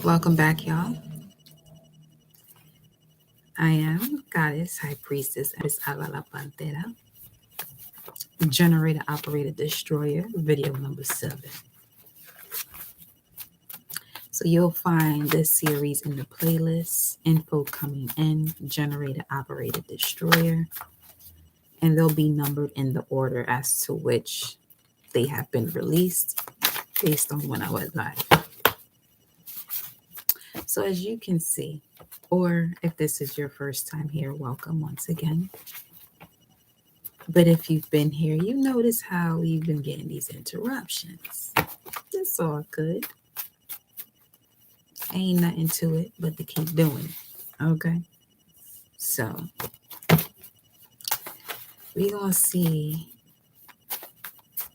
Welcome back, y'all. I am Goddess High Priestess Empress Avala Pantera, Generator Operator Destroyer, video number 7. So you'll find this series in the playlist, info coming in, Generator Operator Destroyer, and they'll be numbered in the order as to which they have been released based on when I was live. So as you can see, or if this is your first time here, welcome once again. But if you've been here, you notice how you've been getting these interruptions. It's all good. Ain't nothing to it but to keep doing it. Okay? So, we're going to see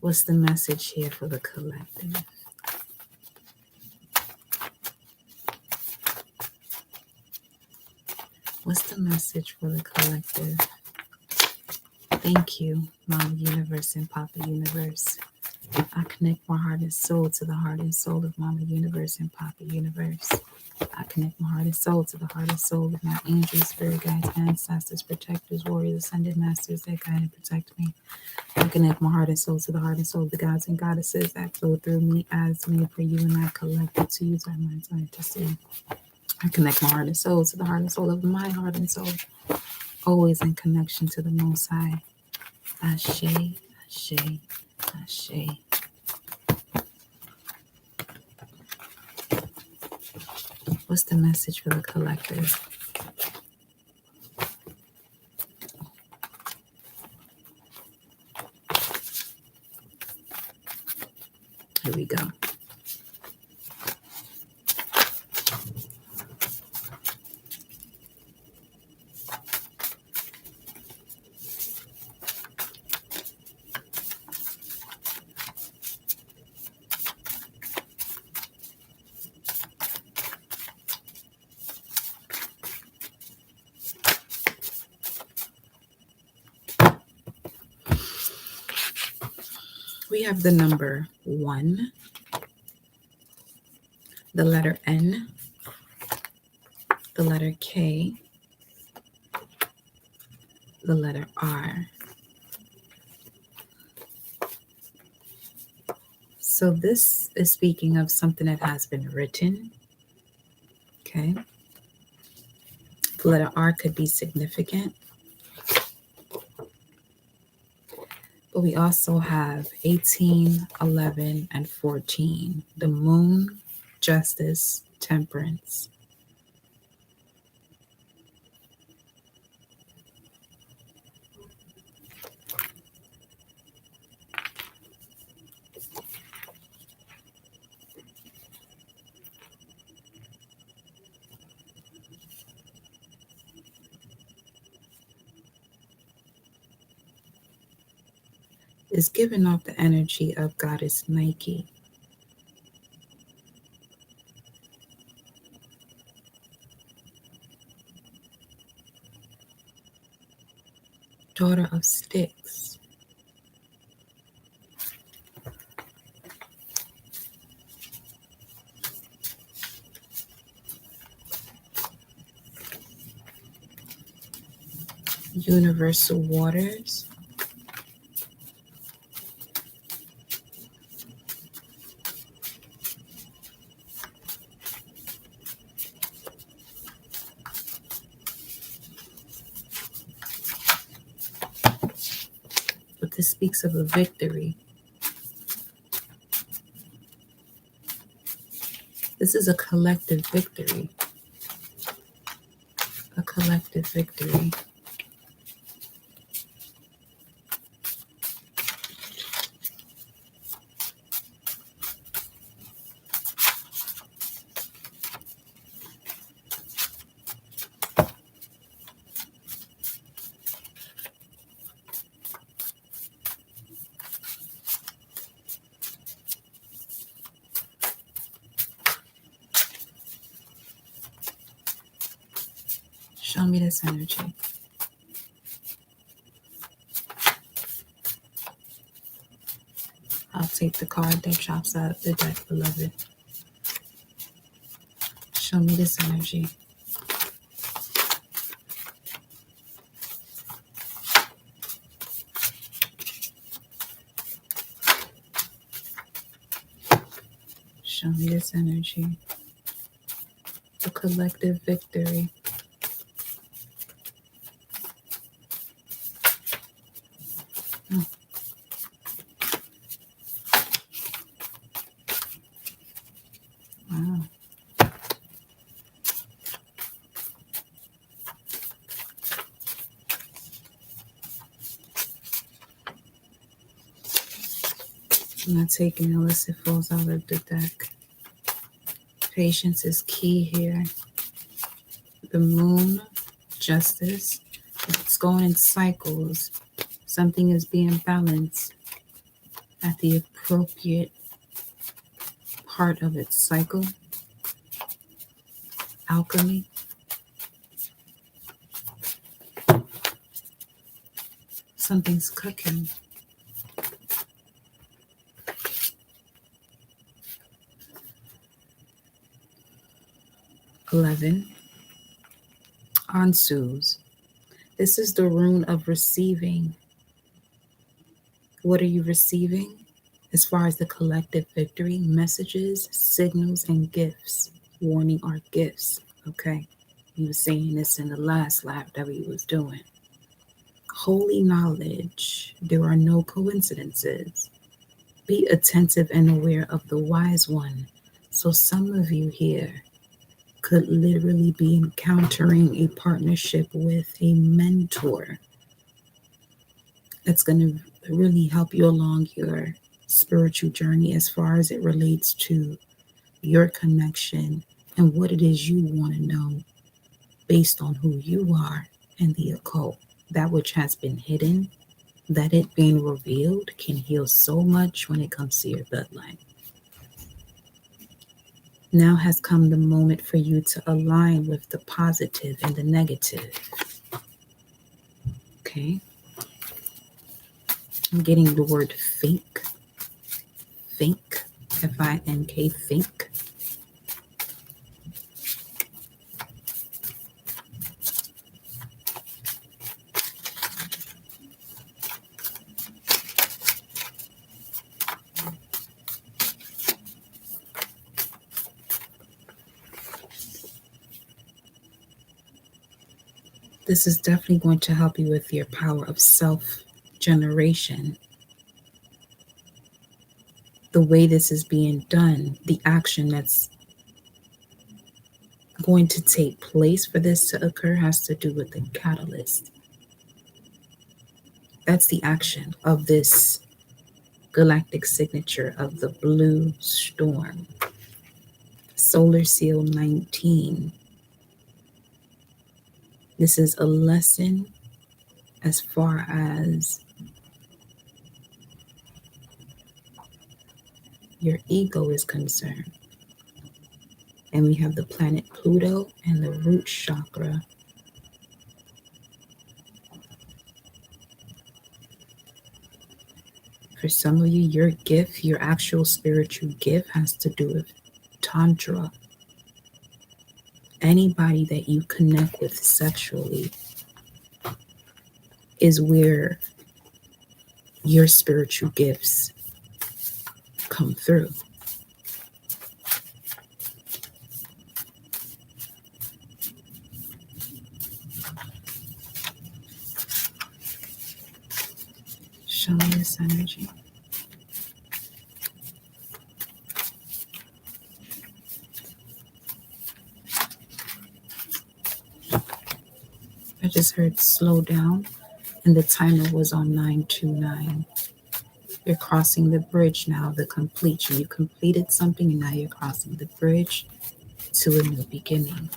what's the message here for the collective. What's the message for the collective? Thank you, Mama Universe and Papa Universe. I connect my heart and soul to the heart and soul of Mama Universe and Papa Universe. I connect my heart and soul to the heart and soul of my angels, spirit guides, ancestors, protectors, warriors, ascended masters that guide and protect me. I connect my heart and soul to the heart and soul of the gods and goddesses that flow through me as made for you and I collected to use our minds to see. I connect my heart and soul to the heart and soul of my heart and soul, always in connection to the Most High. Ashe, Ashe, Ashe. What's the message for the collective? Here we go. We have the number 1, the letter N, the letter K, the letter R. So this is speaking of something that has been written. Okay. The letter R could be significant. But we also have 18, 11, and 14. The moon, justice, temperance. Is giving off the energy of Goddess Nike. Daughter of Styx. Universal Waters. But this speaks of a victory. This is a collective victory. A collective victory. Show me this energy. I'll take the card that drops out of the deck, beloved. Show me this energy. Show me this energy. The collective victory. Wow. I'm not taking it unless it falls out of the deck. Patience is key here. The moon, justice, it's going in cycles. Something is being balanced at the appropriate part of its cycle. Alchemy. Something's cooking. $11. Ansus. This is the rune of receiving. What are you receiving? As far as the collective victory, messages, signals, and gifts. Warning are gifts. Okay. He was saying this in the last lap that we was doing. Holy knowledge. There are no coincidences. Be attentive and aware of the wise one. So some of you here could literally be encountering a partnership with a mentor that's going to really help you along your spiritual journey as far as it relates to your connection and what it is you want to know based on who you are and the occult. That which has been hidden, that it being revealed can heal so much when it comes to your bloodline. Now has come the moment for you to align with the positive and the negative. Okay. I'm getting the word think. Think. F-I-N-K, think. This is definitely going to help you with your power of self-generation. The way this is being done, the action that's going to take place for this to occur has to do with the catalyst. That's the action of this galactic signature of the blue storm. Solar Seal 19. This is a lesson as far as your ego is concerned. And we have the planet Pluto and the root chakra. For some of you, your gift, your actual spiritual gift has to do with Tantra. Anybody that you connect with sexually is where your spiritual gifts come through. Show me this energy. I just heard slow down, and the timer was on 929. You're crossing the bridge now, the completion. You completed something, and now you're crossing the bridge to a new beginning.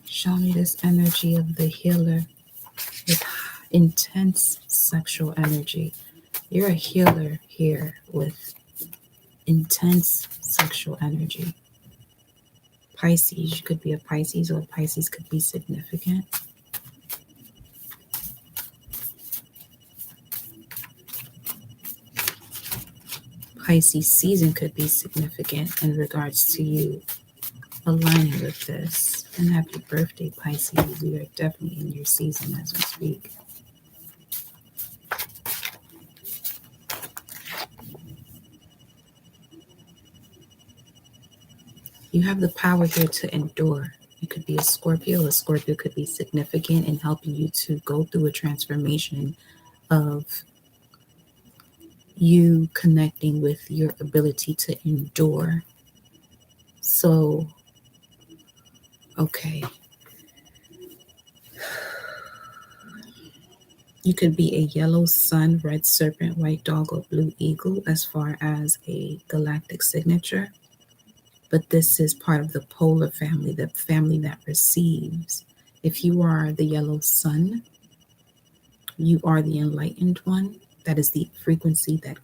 Show me this energy of the healer with intense sexual energy. You're a healer here with intense sexual energy. Pisces, you could be a Pisces, or Pisces could be significant. Pisces season could be significant in regards to you aligning with this. And happy birthday, Pisces. We are definitely in your season as we speak. You have the power here to endure. You could be a Scorpio. A Scorpio could be significant in helping you to go through a transformation of you connecting with your ability to endure. So, okay. You could be a yellow sun, red serpent, white dog, or blue eagle as far as a galactic signature. But this is part of the polar family, the family that receives. If you are the yellow sun, you are the enlightened one. That is the frequency that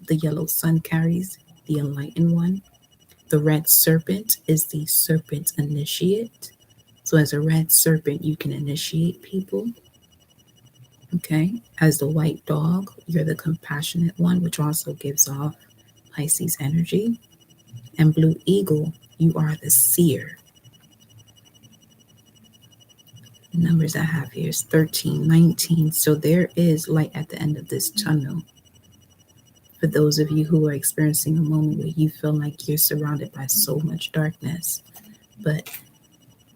the yellow sun carries, the enlightened one. The red serpent is the serpent initiate. So as a red serpent, you can initiate people. Okay. As the white dog, you're the compassionate one, which also gives off Pisces energy. And blue eagle, you are the seer. The numbers I have here is 13, 19. So there is light at the end of this tunnel. For those of you who are experiencing a moment where you feel like you're surrounded by so much darkness, but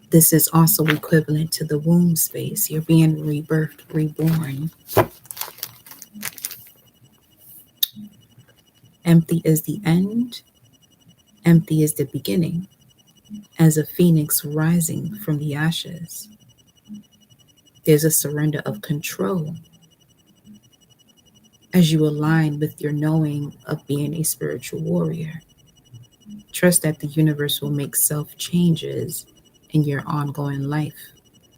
this is also equivalent to the womb space. You're being rebirthed, reborn. Empty is the end. Empty is the beginning. As a phoenix rising from the ashes, there's a surrender of control as you align with your knowing of being a spiritual warrior. Trust that the universe will make self changes in your ongoing life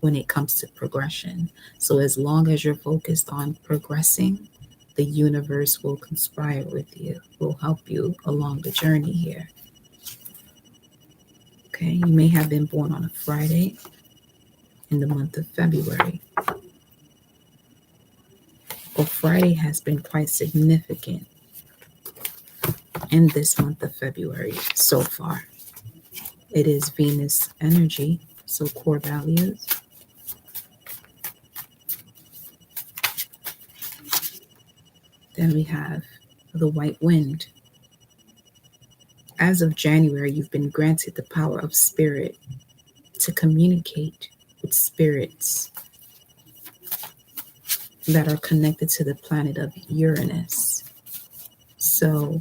when it comes to progression. So, as long as you're focused on progressing, the universe will conspire with you, will help you along the journey here. Okay, you may have been born on a Friday in the month of February. Well, Friday has been quite significant in this month of February so far. It is Venus energy, so core values. Then we have the white wind. As of January, you've been granted the power of spirit to communicate with spirits that are connected to the planet of Uranus. So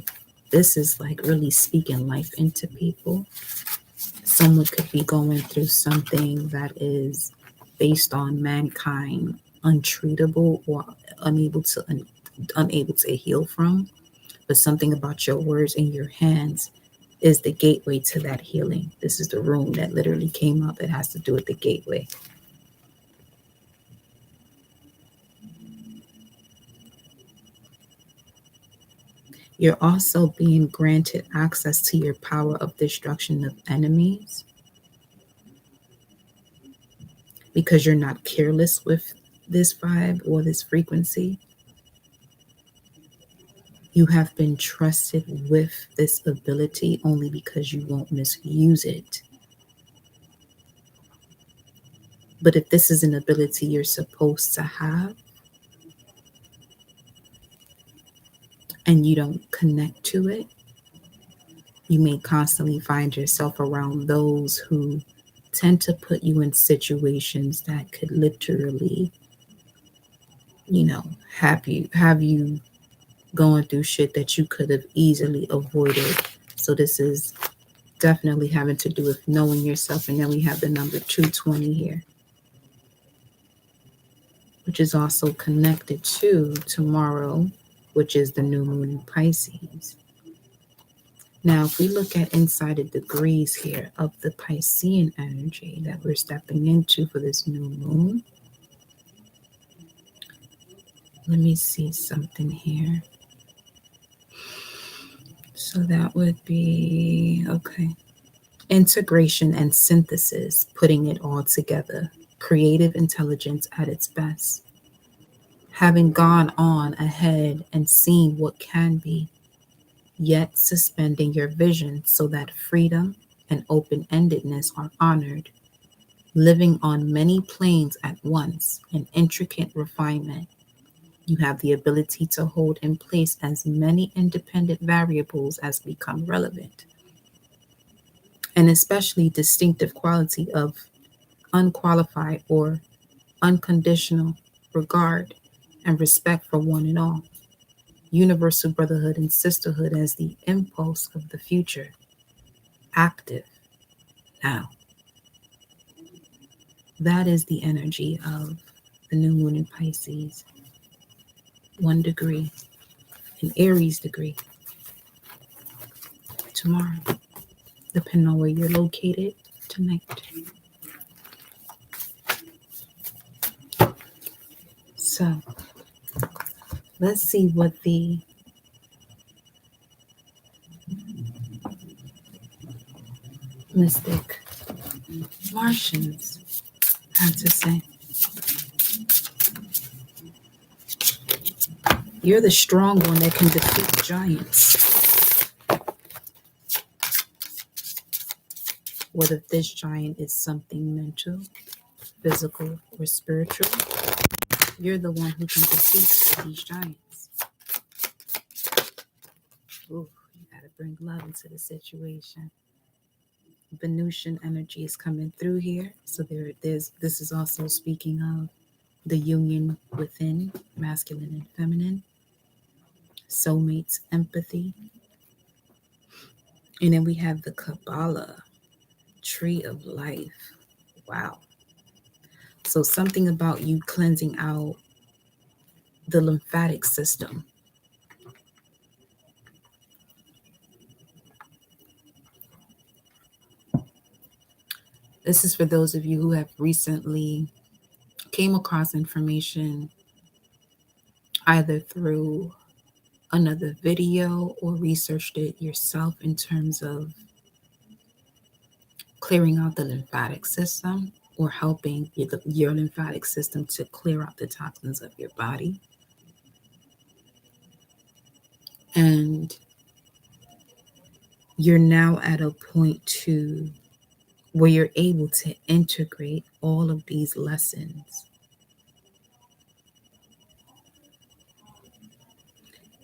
this is like really speaking life into people. Someone could be going through something that is based on mankind untreatable or unable to heal from, but something about your words in your hands is the gateway to that healing. This is the room that literally came up. It has to do with the gateway. You're also being granted access to your power of destruction of enemies because you're not careless with this vibe or this frequency. You have been trusted with this ability only because you won't misuse it. But if this is an ability you're supposed to have and you don't connect to it, you may constantly find yourself around those who tend to put you in situations that could literally, have you going through shit that you could have easily avoided. So this is definitely having to do with knowing yourself. And then we have the number 220 here, which is also connected to tomorrow, which is the new moon in Pisces. Now, if we look at inside the degrees here of the Piscean energy that we're stepping into for this new moon, Let me see something here. So that would be, okay. Integration and synthesis, putting it all together. Creative intelligence at its best. Having gone on ahead and seen what can be, yet suspending your vision so that freedom and open endedness are honored, living on many planes at once in intricate refinement. You have the ability to hold in place as many independent variables as become relevant, an especially distinctive quality of unqualified or unconditional regard and respect for one and all, universal brotherhood and sisterhood as the impulse of the future, active now. That is the energy of the new moon in Pisces, 1 degree, an Aries degree tomorrow, depending on where you're located tonight. So let's see what the mystic Martians have to say. You're the strong one that can defeat giants. What if this giant is something mental, physical, or spiritual? You're the one who can defeat these giants. Ooh, you gotta bring love into the situation. Venusian energy is coming through here. So this is also speaking of the union within, masculine and feminine, soulmates, empathy. And then we have the Kabbalah, tree of life. Wow. So something about you cleansing out the lymphatic system. This is for those of you who have recently came across information either through another video or researched it yourself in terms of clearing out the lymphatic system or helping your lymphatic system to clear out the toxins of your body. And you're now at a point where you're able to integrate all of these lessons.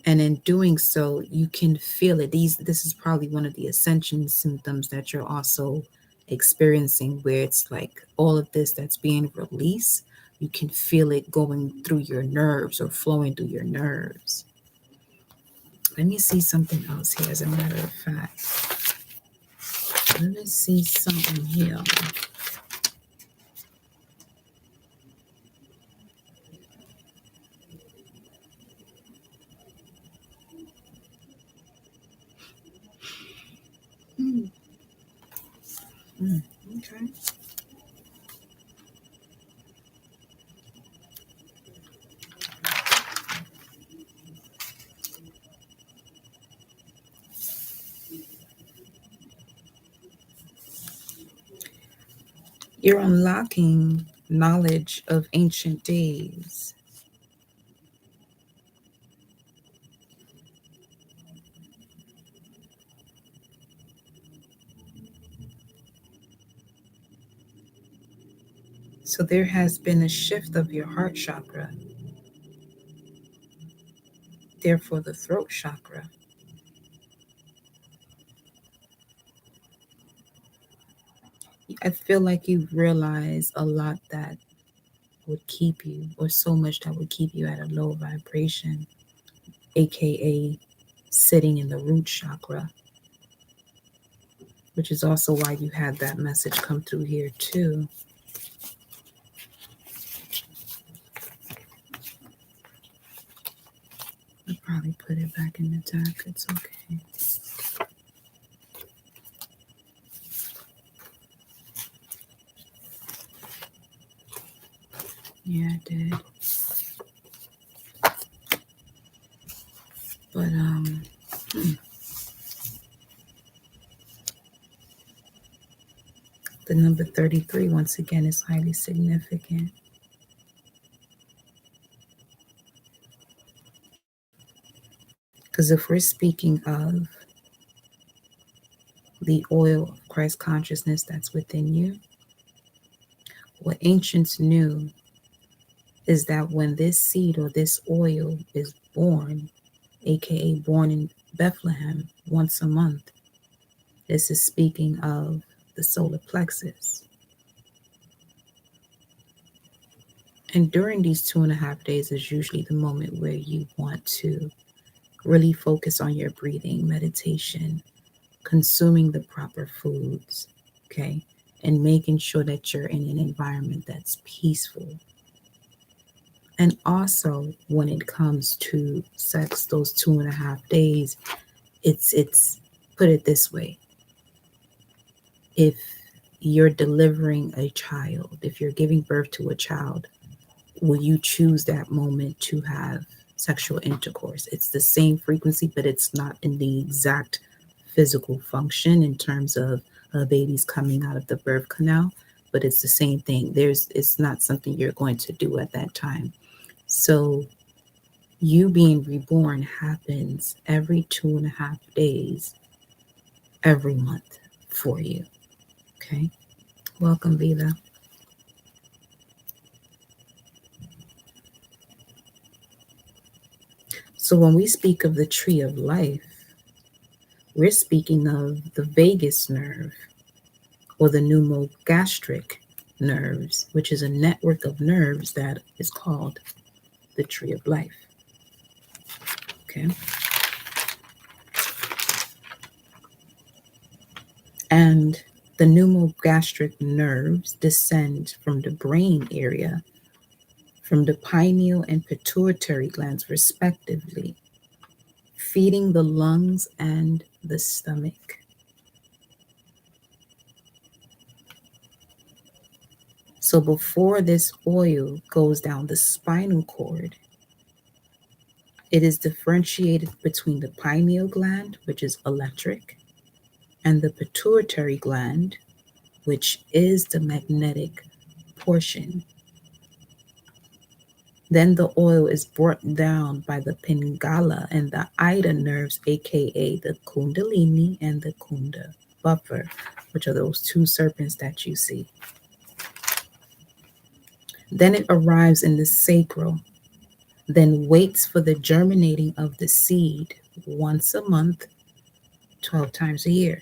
And in doing so, you can feel it. This is probably one of the ascension symptoms that you're also experiencing, where it's like all of this that's being released, you can feel it going through your nerves or flowing through your nerves. Let me see something else here, as a matter of fact. Let me see something here. Okay. You're unlocking knowledge of ancient days. So there has been a shift of your heart chakra, therefore the throat chakra. I feel like you realize a lot that would keep you, or so much that would keep you at a low vibration, aka sitting in the root chakra, which is also why you had that message come through here too. I'll probably put it back in the deck. It's okay. Yeah, I did. The number 33, once again, is highly significant. Because if we're speaking of the oil of Christ consciousness that's within you, what ancients knew is that when this seed or this oil is born, aka born in Bethlehem once a month, this is speaking of the solar plexus. And during these 2.5 days is usually the moment where you want to really focus on your breathing, meditation, consuming the proper foods, okay? And making sure that you're in an environment that's peaceful. And also, when it comes to sex, those 2.5 days, it's put it this way. If you're delivering a child, if you're giving birth to a child, will you choose that moment to have sexual intercourse? It's the same frequency, but it's not in the exact physical function in terms of babies coming out of the birth canal, but it's the same thing. It's not something you're going to do at that time. So you being reborn happens every 2.5 days, every month for you. Okay. Welcome, Viva. So when we speak of the tree of life, we're speaking of the vagus nerve or the pneumogastric nerves, which is a network of nerves that is called the tree of life. Okay. And the pneumogastric nerves descend from the brain area, from the pineal and pituitary glands, respectively, feeding the lungs and the stomach. So before this oil goes down the spinal cord, it is differentiated between the pineal gland, which is electric, and the pituitary gland, which is the magnetic portion. Then the oil is brought down by the Pingala and the Ida nerves, aka the Kundalini and the Kunda buffer, which are those two serpents that you see. Then it arrives in the sacral, then waits for the germinating of the seed once a month, 12 times a year.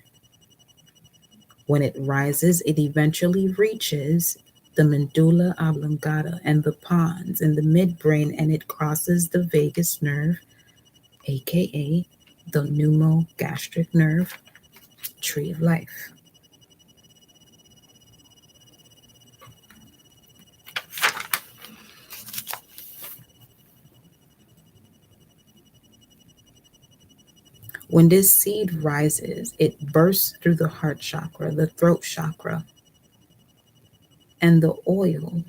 When it rises, it eventually reaches the medulla oblongata and the pons in the midbrain, and it crosses the vagus nerve, aka the pneumogastric nerve, tree of life. When this seed rises, it bursts through the heart chakra, the throat chakra, and the oil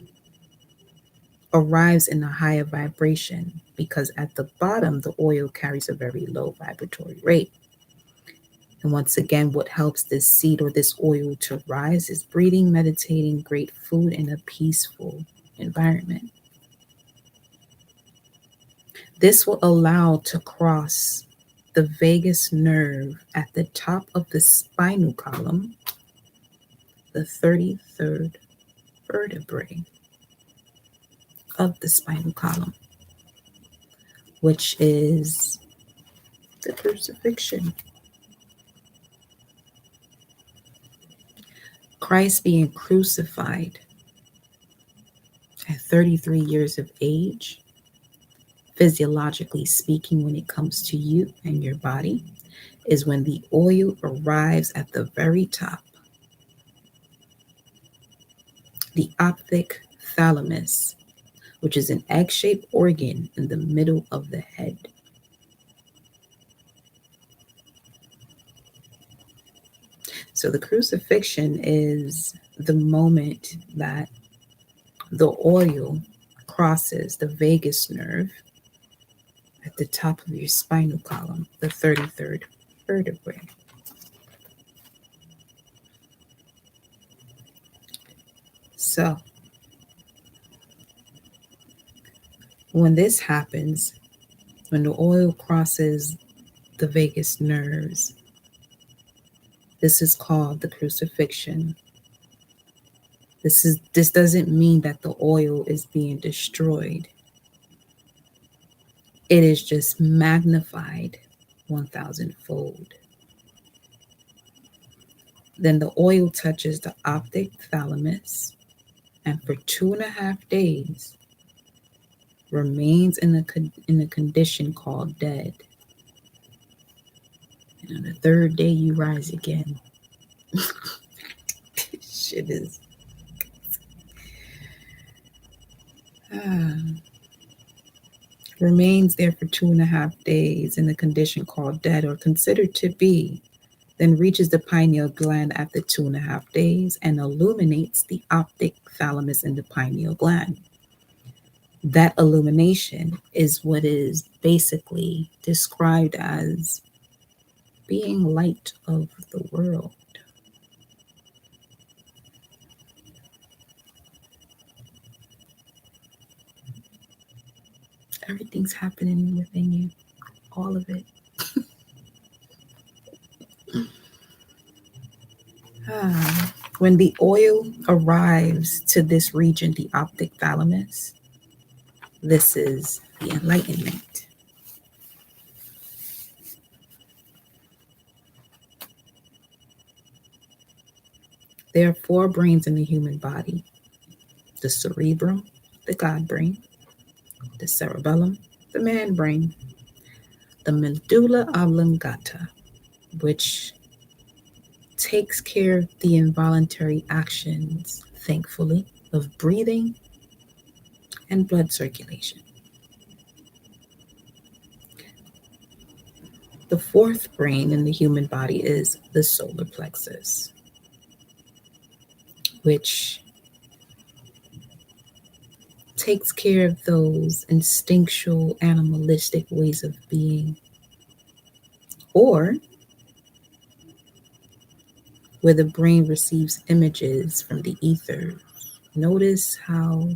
arrives in a higher vibration because at the bottom, the oil carries a very low vibratory rate. And once again, what helps this seed or this oil to rise is breathing, meditating, great food, in a peaceful environment. This will allow to cross the vagus nerve at the top of the spinal column, the 33rd vertebrae of the spinal column, which is the crucifixion. Christ being crucified at 33 years of age, physiologically speaking, when it comes to you and your body, is when the oil arrives at the very top, the optic thalamus, which is an egg-shaped organ in the middle of the head. So the crucifixion is the moment that the oil crosses the vagus nerve at the top of your spinal column, the 33rd vertebrae. So, when this happens, when the oil crosses the vagus nerves, this is called the crucifixion. This doesn't mean that the oil is being destroyed. It is just magnified 1,000-fold. Then the oil touches the optic thalamus, and for 2.5 days remains in a condition called dead. And on the third day, you rise again. Shit is. Remains there for 2.5 days in a condition called dead or considered to be, then reaches the pineal gland after 2.5 days and illuminates the optic thalamus in the pineal gland. That illumination is what is basically described as being light of the world. Everything's happening within you, all of it. When the oil arrives to this region, the optic thalamus, this is the enlightenment. There are 4 brains in the human body: the cerebrum, the God brain; the cerebellum, the man brain; the medulla oblongata, which takes care of the involuntary actions, thankfully, of breathing and blood circulation. The 4th brain in the human body is the solar plexus, which takes care of those instinctual, animalistic ways of being, or where the brain receives images from the ether. Notice how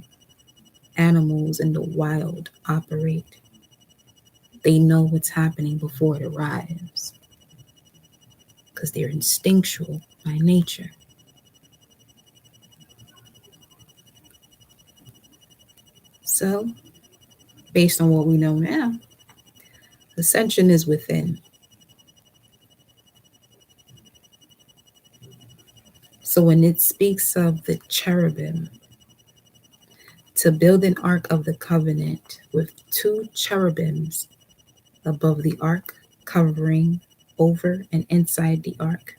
animals in the wild operate. They know what's happening before it arrives because they're instinctual by nature. So, based on what we know now, ascension is within. So when it speaks of the cherubim, to build an ark of the covenant with 2 cherubims above the ark, covering over and inside the ark,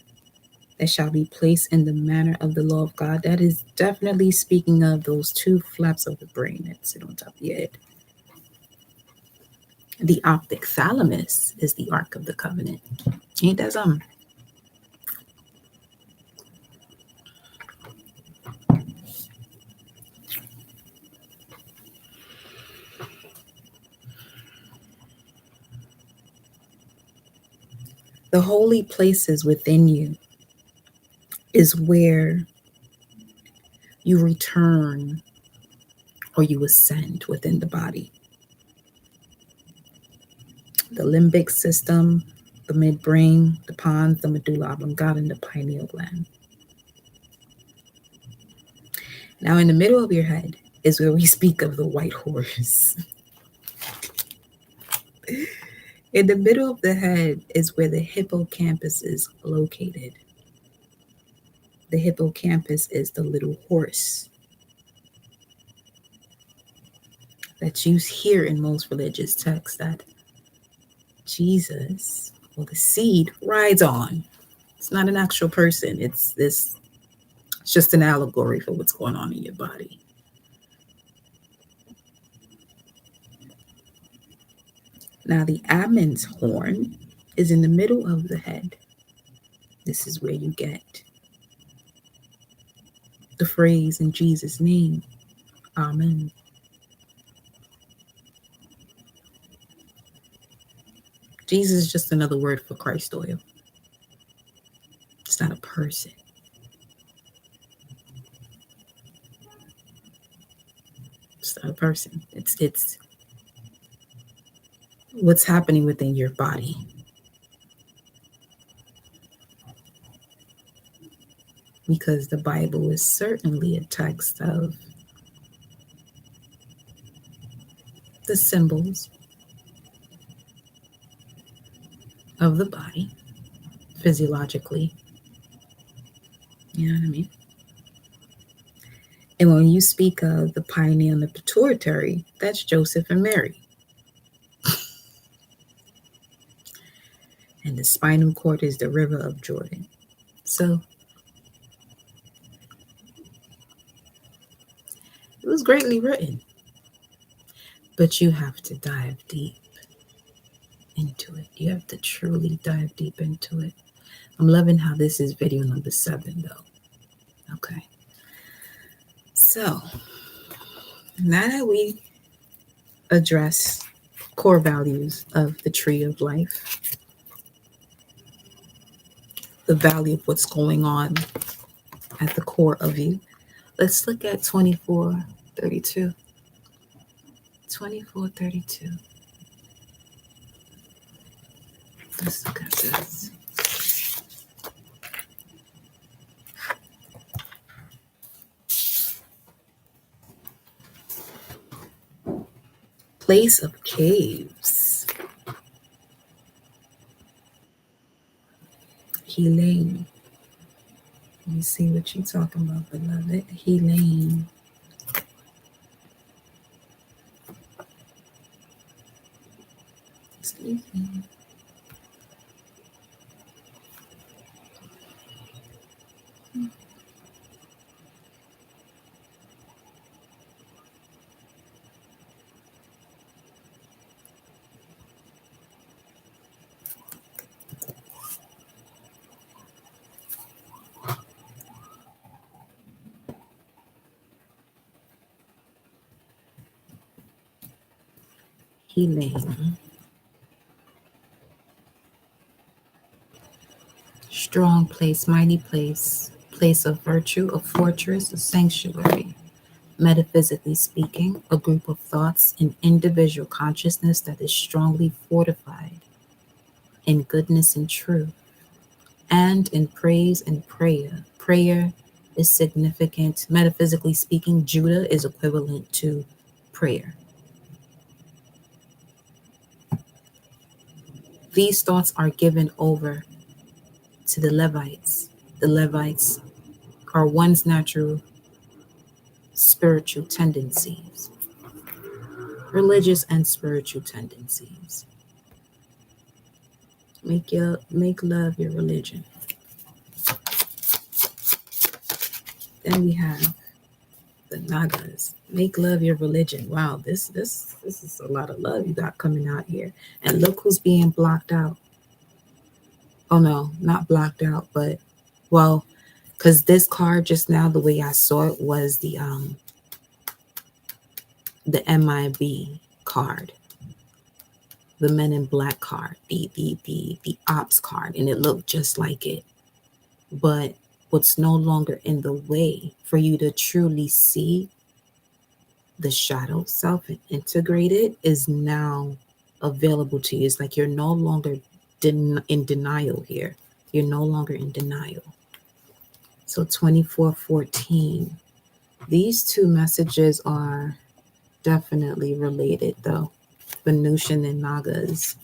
that shall be placed in the manner of the law of God, that is definitely speaking of those 2 flaps of the brain that sit on top of your head. The optic thalamus is the ark of the covenant. Ain't that something? The holy places within you is where you return or you ascend within the body. The limbic system, the midbrain, the pons, the medulla oblongata, and the pineal gland. Now, in the middle of your head is where we speak of the white horse. In the middle of the head is where the hippocampus is located. The hippocampus is the little horse that you hear in most religious texts that Jesus, or the seed, rides on. It's not an actual person. It's just an allegory for what's going on in your body. Now, the Adam's horn is in the middle of the head. This is where you get the phrase in Jesus' name, Amen. Jesus is just another word for Christ oil. It's not a person. It's not a person. It's what's happening within your body. Because the Bible is certainly a text of the symbols of the body physiologically. You know what I mean? And when you speak of the pineal and the pituitary, that's Joseph and Mary. And the spinal cord is the river of Jordan. So it was greatly written, but you have to dive deep into it. You have to truly dive deep into it. I'm loving how this is video number 7, though. Okay. So now that we address core values of the tree of life, the value of what's going on at the core of you, let's look at 2432. 2432. Let's look at this. Place of caves. Healing. Let me see what you're talking about, beloved. Healing. Excuse me. Healing. Strong place, mighty place, place of virtue, a fortress, a sanctuary. Metaphysically speaking, a group of thoughts and individual consciousness that is strongly fortified in goodness and truth, and in praise and prayer. Prayer is significant. Metaphysically speaking, Judah is equivalent to prayer. These thoughts are given over to the Levites. The Levites are one's natural spiritual tendencies, religious and spiritual tendencies. Make love your religion. Then we have the Nagas. Make love your religion. Wow, this is a lot of love you got coming out here. And look who's being blocked out. Oh no, not blocked out, but well, because this card just now, the way I saw it was the MIB card, the Men in Black card, the Ops card, and it looked just like it. But what's no longer in the way for you to truly see the shadow self and integrate it is now available to you. It's like you're no longer in denial here. You're no longer in denial. So 2414. These two messages are definitely related though. Venusian and Nagas.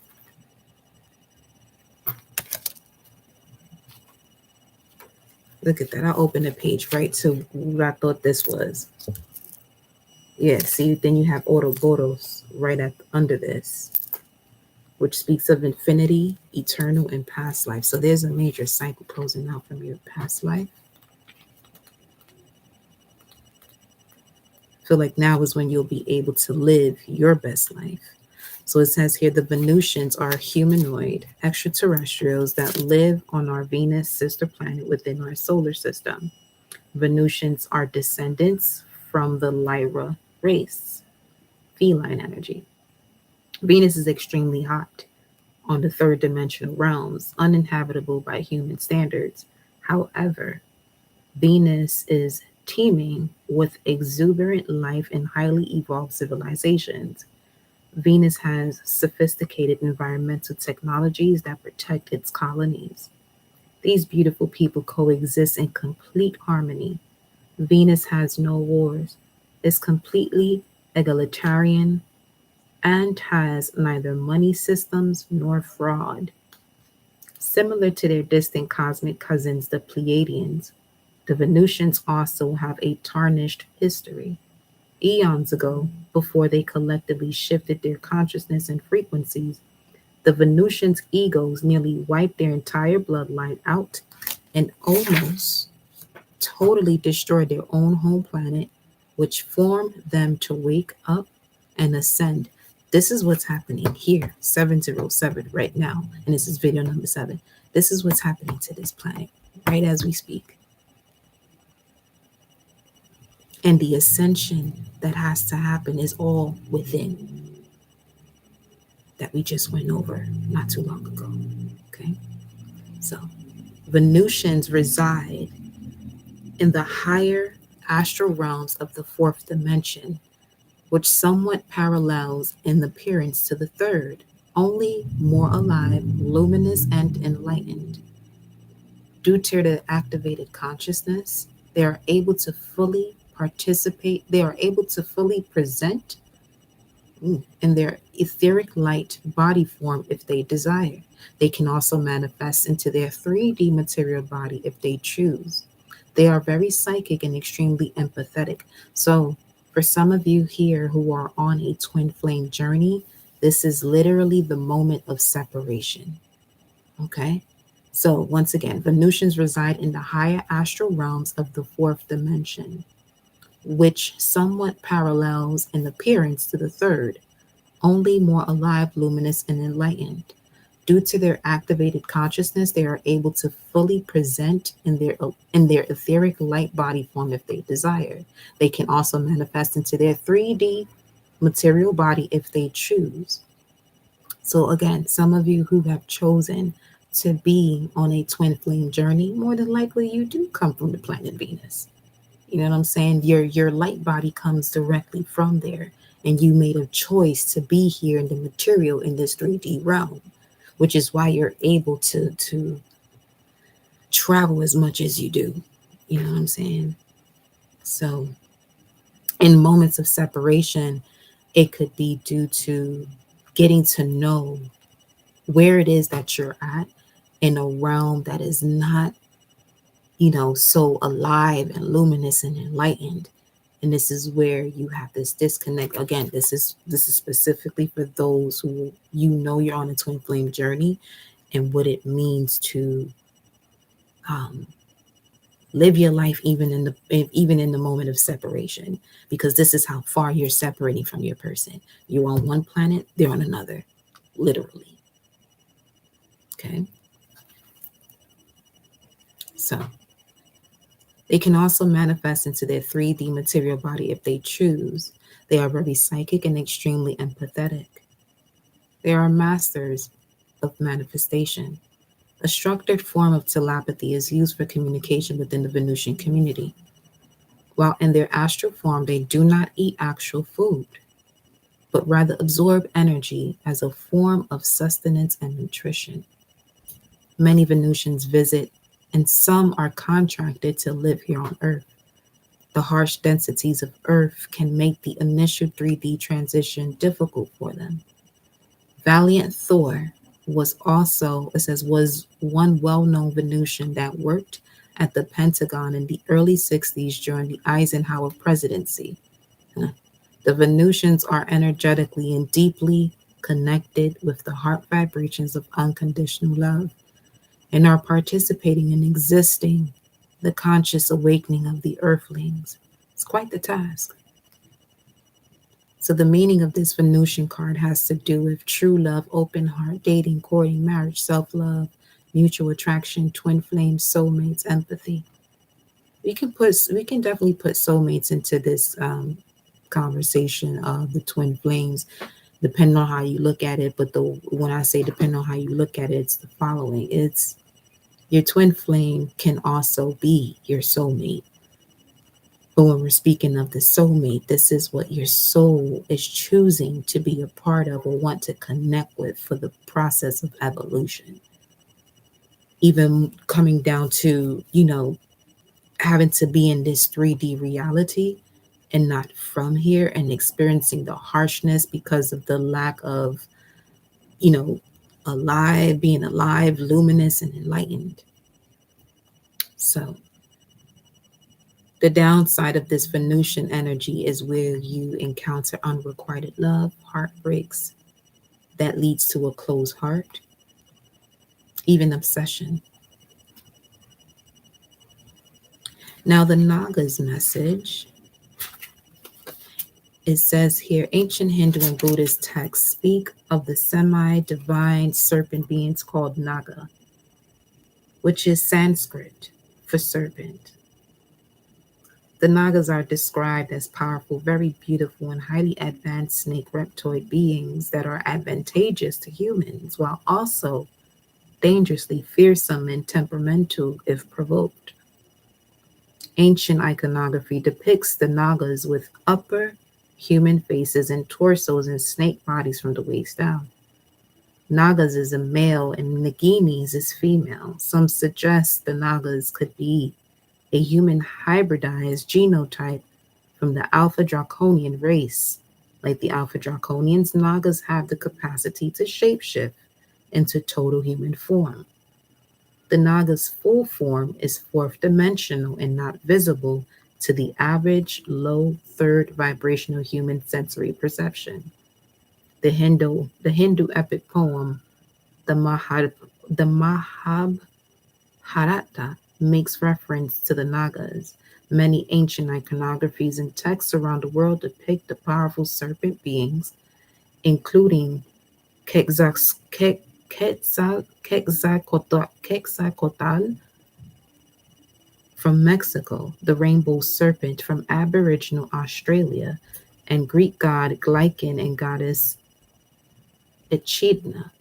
Look at that. I opened the page right to what I thought this was. Yeah, see, then you have Ouroboros right under this, which speaks of infinity, eternal, and past life. So there's a major cycle closing out from your past life. I feel like now is when you'll be able to live your best life. So it says here the Venusians are humanoid extraterrestrials that live on our Venus sister planet within our solar system. Venusians are descendants from the Lyra race, feline energy. Venus is extremely hot on the third dimensional realms, uninhabitable by human standards. However, Venus is teeming with exuberant life and highly evolved civilizations. Venus has sophisticated environmental technologies that protect its colonies. These beautiful people coexist in complete harmony. Venus has no wars, is completely egalitarian, and has neither money systems nor fraud. Similar to their distant cosmic cousins, the Pleiadians, the Venusians also have a tarnished history. Eons ago, before they collectively shifted their consciousness and frequencies, the Venusians' egos nearly wiped their entire bloodline out and almost totally destroyed their own home planet, which formed them to wake up and ascend. This is what's happening here, 707, right now. And this is video number 7. This is what's happening to this planet right as we speak. And the ascension that has to happen is all within, that we just went over not too long ago. Okay? So, Venusians reside in the higher astral realms of the fourth dimension, which somewhat parallels in appearance to the third, only more alive, luminous, and enlightened. Due to the activated consciousness, they are able to fully participate, they are able to fully present in their etheric light body form if they desire. They can also manifest into their 3D material body if they choose. They are very psychic and extremely empathetic. So, for some of you here who are on a twin flame journey, this is literally the moment of separation. Okay? So, once again, Venusians reside in the higher astral realms of the fourth dimension, which somewhat parallels in appearance to the third, only more alive, luminous, and enlightened. Due to their activated consciousness, they are able to fully present in their etheric light body form if they desire. They can also manifest into their 3D material body if they choose. So again, some of you who have chosen to be on a twin flame journey, more than likely you do come from the planet Venus. You know what I'm saying? Your light body comes directly from there, and you made a choice to be here in the material in this 3D realm, which is why you're able to travel as much as you do. You know what I'm saying? So in moments of separation, it could be due to getting to know where it is that you're at in a realm that is not, so alive and luminous and enlightened. And this is where you have this disconnect. Again, this is specifically for those who you're on a twin flame journey and what it means to live your life even in the moment of separation, because this is how far you're separating from your person. You're on one planet, they're on another, literally. Okay. So they can also manifest into their 3D material body if they choose. They are very psychic and extremely empathetic. They are masters of manifestation. A structured form of telepathy is used for communication within the Venusian community. While in their astral form, they do not eat actual food, but rather absorb energy as a form of sustenance and nutrition. Many Venusians visit, and some are contracted to live here on Earth. The harsh densities of Earth can make the initial 3D transition difficult for them. Valiant Thor was also, it says, was one well-known Venusian that worked at the Pentagon in the early 60s during the Eisenhower presidency. The Venusians are energetically and deeply connected with the heart vibrations of unconditional love and are participating in existing the conscious awakening of the earthlings. It's quite the task. So the meaning of this Venusian card has to do with true love, open heart, dating, courting, marriage, self-love, mutual attraction, twin flames, soulmates, empathy. We can definitely put soulmates into this conversation of the twin flames, depending on how you look at it. But when I say depending on how you look at it, it's the following. It's your twin flame can also be your soulmate. But when we're speaking of the soulmate, this is what your soul is choosing to be a part of or want to connect with for the process of evolution. Even coming down to, having to be in this 3D reality and not from here and experiencing the harshness because of the lack of, you know, being alive, luminous, and enlightened. So, the downside of this Venusian energy is where you encounter unrequited love, heartbreaks that leads to a closed heart, even obsession. Now, the Naga's message, it says here ancient Hindu and Buddhist texts speak of the semi divine serpent beings called Naga, which is Sanskrit for serpent. The Nagas are described as powerful, very beautiful, and highly advanced snake reptoid beings that are advantageous to humans while also dangerously fearsome and temperamental if provoked. Ancient iconography depicts the Nagas with upper human faces and torsos and snake bodies from the waist down. Nagas is a male and Naginis is female. Some suggest the Nagas could be a human hybridized genotype from the Alpha Draconian race. Like the Alpha Draconians, Nagas have the capacity to shapeshift into total human form. The Naga's full form is fourth dimensional and not visible to the average low third vibrational human sensory perception. The Hindu epic poem, the the Mahabharata, makes reference to the Nagas. Many ancient iconographies and texts around the world depict the powerful serpent beings, including Quetzalcoatl from Mexico, the rainbow serpent from Aboriginal Australia, and Greek god Glycon and goddess Echidna.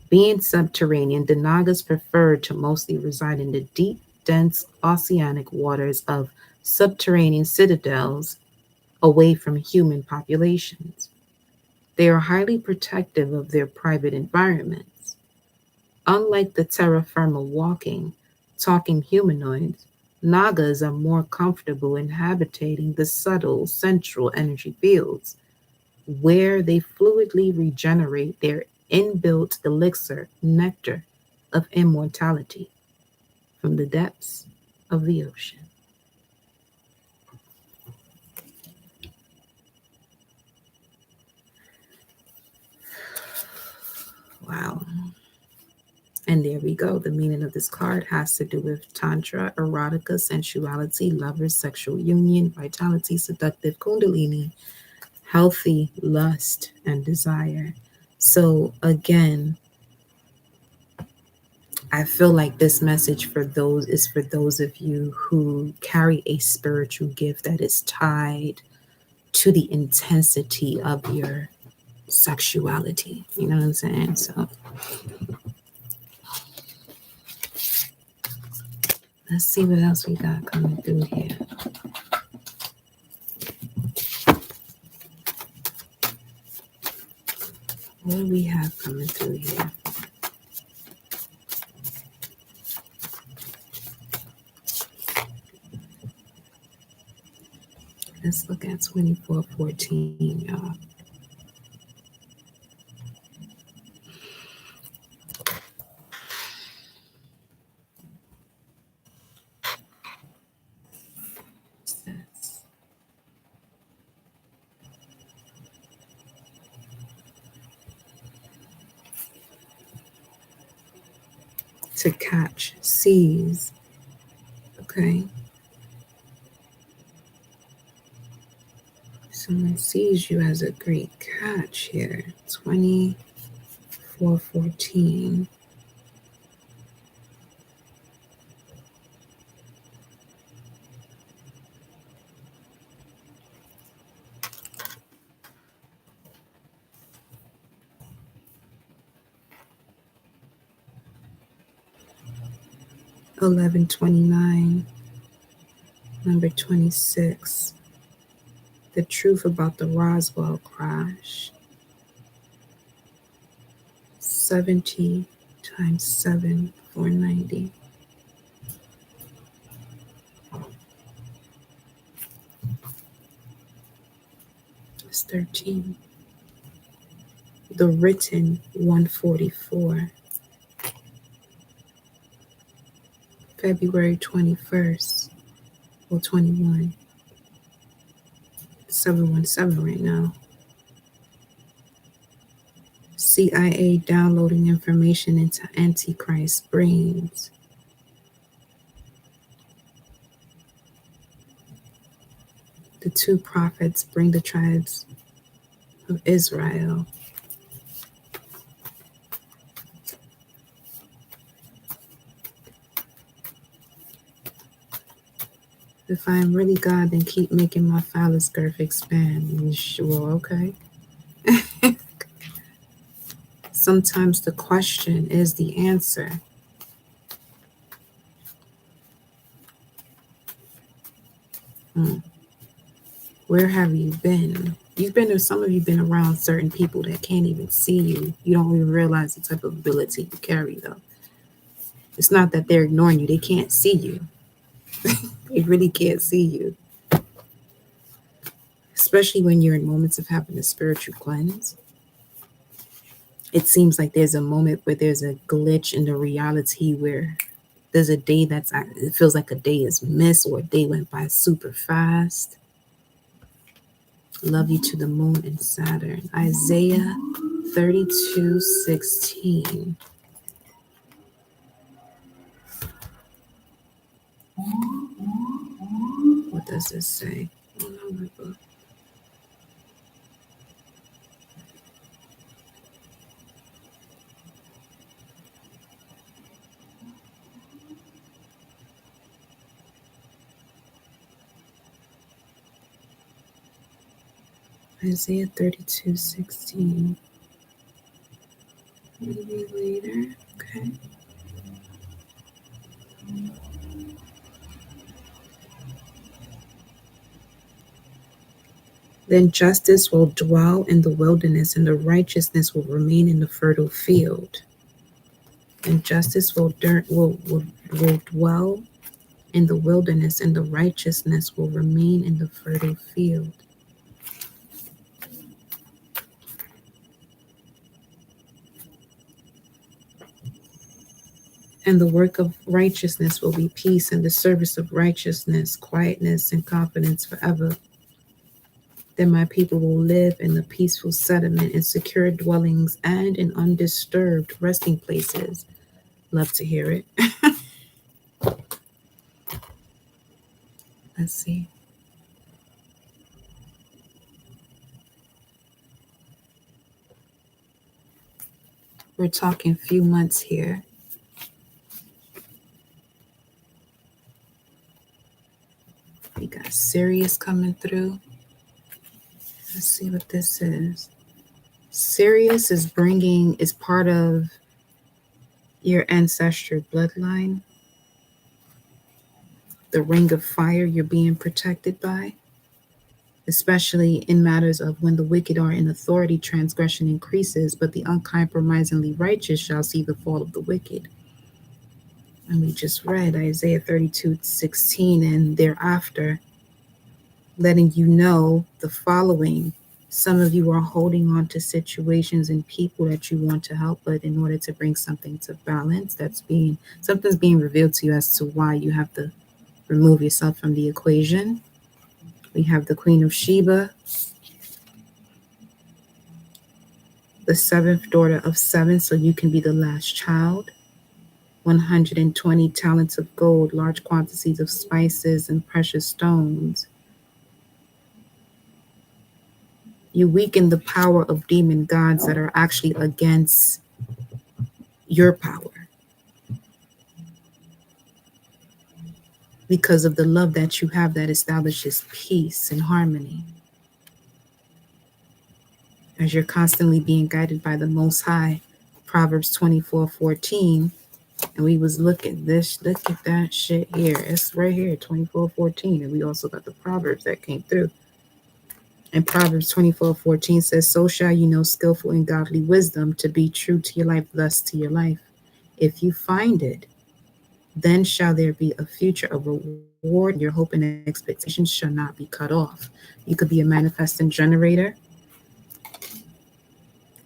Being subterranean, the Nagas preferred to mostly reside in the deep, dense oceanic waters of subterranean citadels away from human populations. They are highly protective of their private environments. Unlike the terra firma walking, talking humanoids, Nagas are more comfortable inhabiting the subtle central energy fields, where they fluidly regenerate their inbuilt elixir, nectar of immortality from the depths of the ocean. Wow. And there we go. The meaning of this card has to do with Tantra, erotica, sensuality, lovers, sexual union, vitality, seductive, kundalini, healthy lust, and desire. So, again, I feel like this message for those of you who carry a spiritual gift that is tied to the intensity of your sexuality. You know what I'm saying? So let's see what else we got coming through here. What do we have coming through here? Let's look at 2414, y'all. To catch, seize. Okay. Someone sees you as a great catch here. 2414. $11.29. Number 26, the truth about the Roswell crash. 70 times 7, 490. It's 13. The written 144. February 21st, or 21. 717 right now. CIA downloading information into Antichrist brains. The two prophets bring the tribes of Israel. If I am really God, then keep making my phallus girth expand. Well, okay. Sometimes the question is the answer. Where have you been? Some of you been around certain people that can't even see you. You don't even realize the type of ability you carry, though. It's not that they're ignoring you. They can't see you. They really can't see you. Especially when you're in moments of having a spiritual cleanse. It seems like there's a moment where there's a glitch in the reality where there's a day it feels like a day is missed or a day went by super fast. Love you to the moon and Saturn. Isaiah 32:16. What does this say? Oh, no, my book. Isaiah 32:16. Maybe later. Okay. Then justice will dwell in the wilderness, and the righteousness will remain in the fertile field. And justice will dwell in the wilderness, and the righteousness will remain in the fertile field. And the work of righteousness will be peace, and the service of righteousness, quietness, and confidence forever. Then my people will live in the peaceful settlement, in secure dwellings, and in undisturbed resting places. Love to hear it. Let's see. We're talking few months here. We got Sirius coming through. Let's see what this is. Sirius is part of your ancestral bloodline. The ring of fire you're being protected by, especially in matters of when the wicked are in authority, transgression increases, but the uncompromisingly righteous shall see the fall of the wicked. And we just read Isaiah 32:16, and thereafter, letting you know the following. Some of you are holding on to situations and people that you want to help, but in order to bring something to balance, something's being revealed to you as to why you have to remove yourself from the equation. We have the Queen of Sheba, the seventh daughter of 7, so you can be the last child. 120 talents of gold, large quantities of spices and precious stones. You weaken the power of demon gods that are actually against your power, because of the love that you have that establishes peace and harmony. As you're constantly being guided by the Most High, Proverbs 24:14, And we was look at that shit here. It's right here, 24:14. And we also got the Proverbs that came through. And Proverbs 24:14 says, so shall you know skillful and godly wisdom to be true to your life, thus to your life. If you find it, then shall there be a future of reward, and your hope and expectations shall not be cut off. You could be a manifesting generator,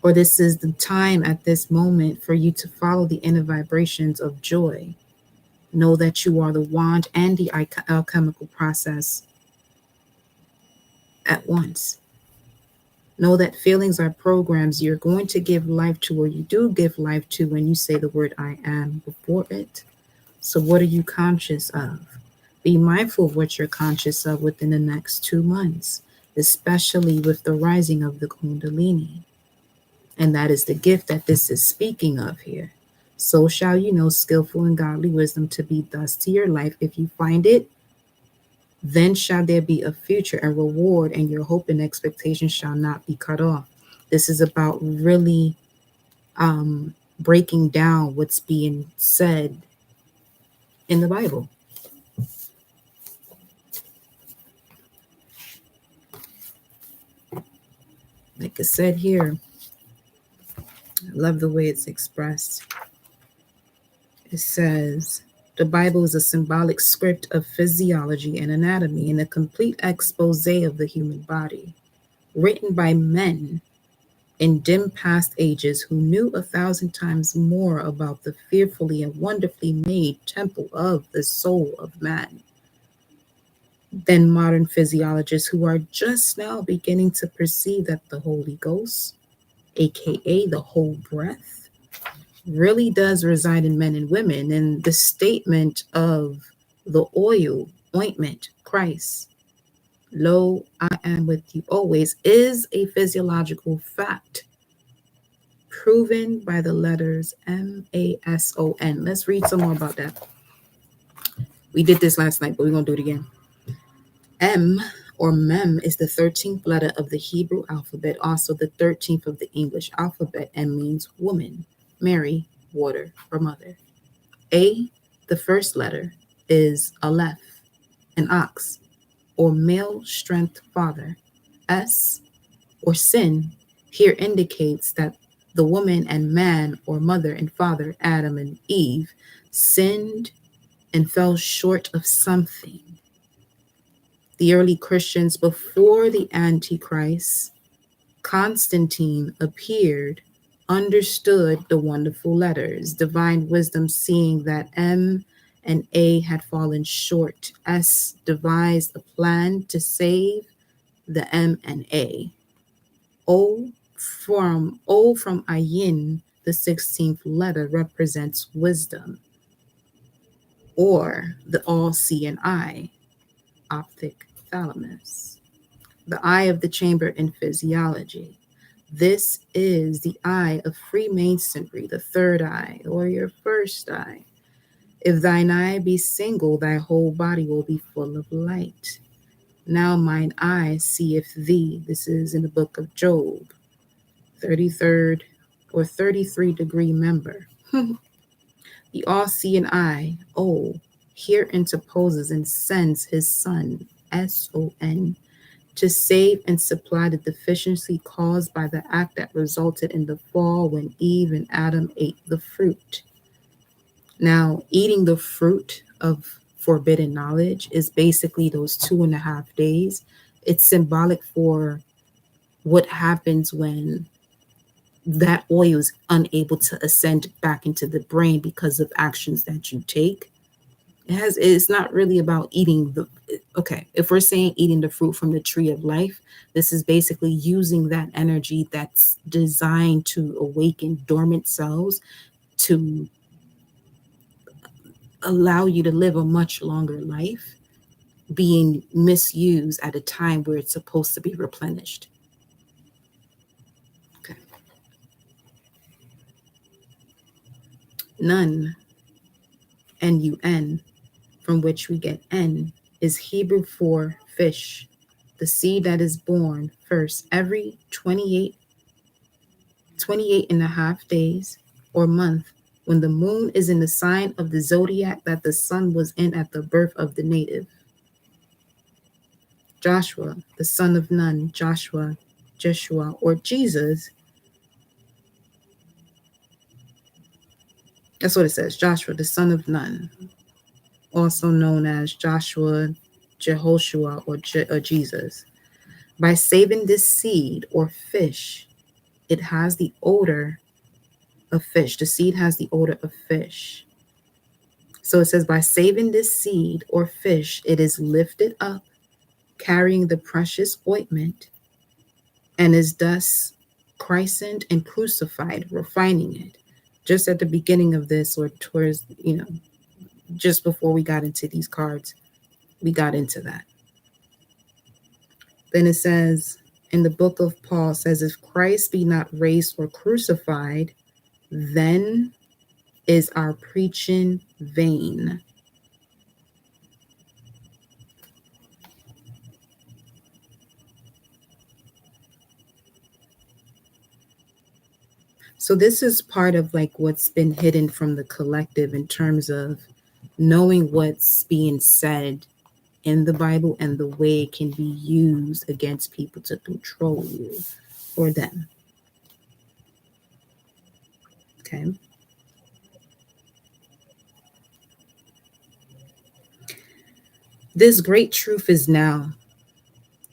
or this is the time at this moment for you to follow the inner vibrations of joy. Know that you are the wand and the alchemical process at once. Know that feelings are programs you're going to give life to, or you do give life to when you say the word I am before it. So what are you conscious of? Be mindful of what you're conscious of within the next 2 months, especially with the rising of the Kundalini. And that is the gift that this is speaking of here. So shall you know skillful and godly wisdom to be thus to your life. If you find it, then shall there be a future and reward, and your hope and expectation shall not be cut off. This is about really breaking down what's being said in the Bible. Like I said here, I love the way it's expressed. It says, the Bible is a symbolic script of physiology and anatomy and a complete expose of the human body, written by men in dim past ages who knew 1,000 times more about the fearfully and wonderfully made temple of the soul of man than modern physiologists who are just now beginning to perceive that the Holy Ghost, aka the whole breath, really does reside in men and women. And the statement of the oil, ointment, Christ, lo, I am with you always, is a physiological fact proven by the letters MASON. Let's read some more about that. We did this last night, but we're going to do it again. M, or Mem, is the 13th letter of the Hebrew alphabet, also the 13th of the English alphabet, and means woman, Mary, water, or mother. A, the first letter, is Aleph, an ox, or male strength father. S, or sin, here indicates that the woman and man, or mother and father, Adam and Eve, sinned and fell short of something. The early Christians before the Antichrist, Constantine, appeared, understood the wonderful letters, divine wisdom, seeing that M and A had fallen short. S devised a plan to save the M and A. O from Ayin, the 16th letter, represents wisdom, or the all-seeing eye, optic thalamus, the eye of the chamber in physiology. This is the eye of Freemasonry, the third eye, or your first eye. If thine eye be single, thy whole body will be full of light. Now mine eye seeth thee. This is in the book of Job, 33rd or 33-degree member. The all-seeing eye, O, here interposes and sends his son, S-O-N, to save and supply the deficiency caused by the act that resulted in the fall when Eve and Adam ate the fruit. Now, eating the fruit of forbidden knowledge is basically those 2.5 days. It's symbolic for what happens when that oil is unable to ascend back into the brain because of actions that you take. It's not really about eating if we're saying eating the fruit from the tree of life, this is basically using that energy that's designed to awaken dormant cells to allow you to live a much longer life, being misused at a time where it's supposed to be replenished. Okay. Nun, N-U-N, from which we get N, is Hebrew for fish, the seed that is born first every 28 and a half days or month when the moon is in the sign of the zodiac that the sun was in at the birth of the native. Joshua, the son of Nun, Joshua, or Jesus. That's what it says. Joshua, the son of Nun, also known as Joshua, Jehoshua, or Jesus. By saving this seed or fish, it has the odor of fish. The seed has the odor of fish. So it says, by saving this seed or fish, it is lifted up, carrying the precious ointment, and is thus christened and crucified, refining it. Just at the beginning of this, or towards, just before we got into these cards, we got into that. Then it says, in the book of Paul, says, if Christ be not raised or crucified, then is our preaching vain. So this is part of like what's been hidden from the collective in terms of knowing what's being said in the Bible and the way it can be used against people to control you or them. Okay. This great truth is now,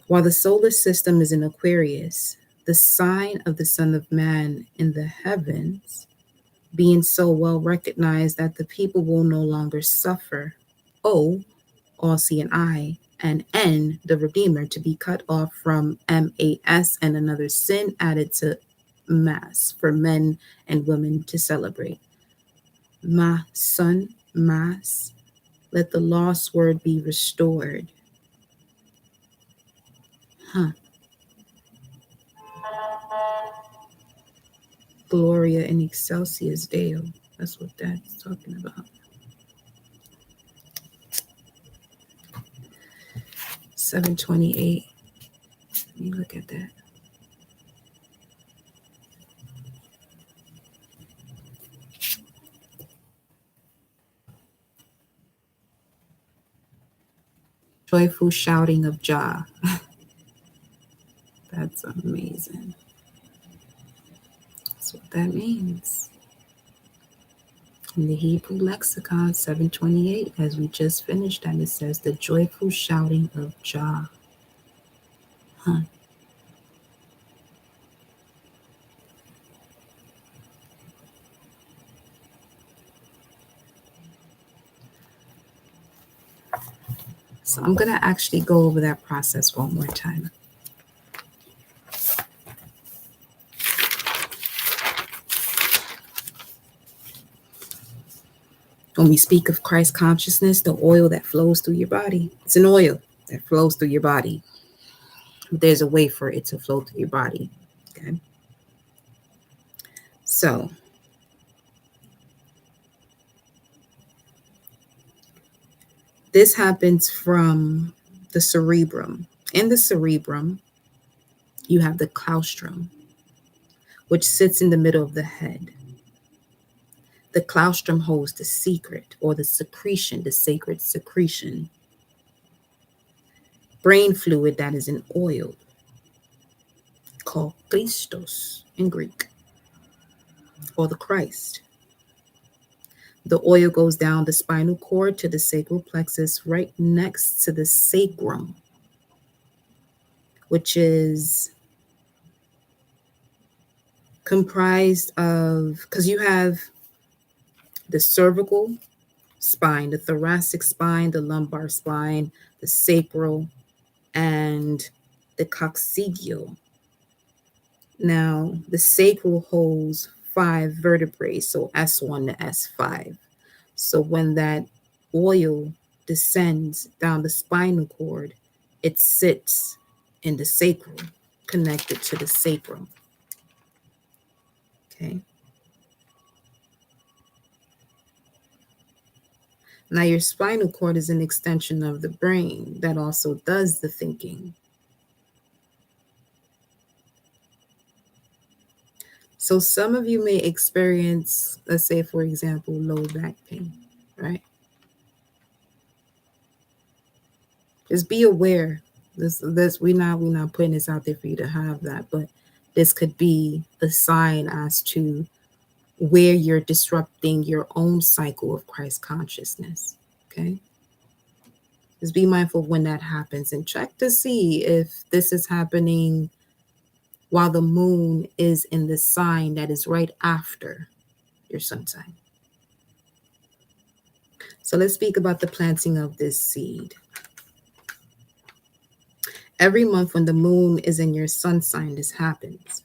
while the solar system is in Aquarius, the sign of the Son of Man in the heavens, being so well recognized that the people will no longer suffer. O, all seeing I, and N, the Redeemer, to be cut off from MAS and another sin added to Mass for men and women to celebrate. Ma, son, Mass, let the lost word be restored. Gloria in excelsis Deo. That's what that's talking about. 728. Let me look at that. Joyful shouting of Jah. That's amazing. That's what that means. In the Hebrew lexicon, 728, as we just finished, and it says the joyful shouting of Jah. So I'm going to actually go over that process one more time. When we speak of Christ consciousness, the oil that flows through your body, it's an oil that flows through your body. There's a way for it to flow through your body. Okay. So this happens from the cerebrum. In the cerebrum, you have the claustrum, which sits in the middle of the head. The claustrum holds the secret or the secretion, the sacred secretion. Brain fluid that is an oil called Christos in Greek, or the Christ. The oil goes down the spinal cord to the sacral plexus right next to the sacrum, which is comprised of, because you have the cervical spine, the thoracic spine, the lumbar spine, the sacral, and the coccygeal. Now, the sacral holds 5 vertebrae, so S1 to S5. So when that oil descends down the spinal cord, it sits in the sacral, connected to the sacrum. Okay. Now, your spinal cord is an extension of the brain that also does the thinking. So some of you may experience, let's say, for example, low back pain, right? Just be aware. This we're not putting this out there for you to have that, but this could be a sign as to where you're disrupting your own cycle of Christ consciousness. Okay. Just be mindful when that happens and check to see if this is happening while the moon is in the sign that is right after your sun sign. So let's speak about the planting of this seed. Every month when the moon is in your sun sign, this happens.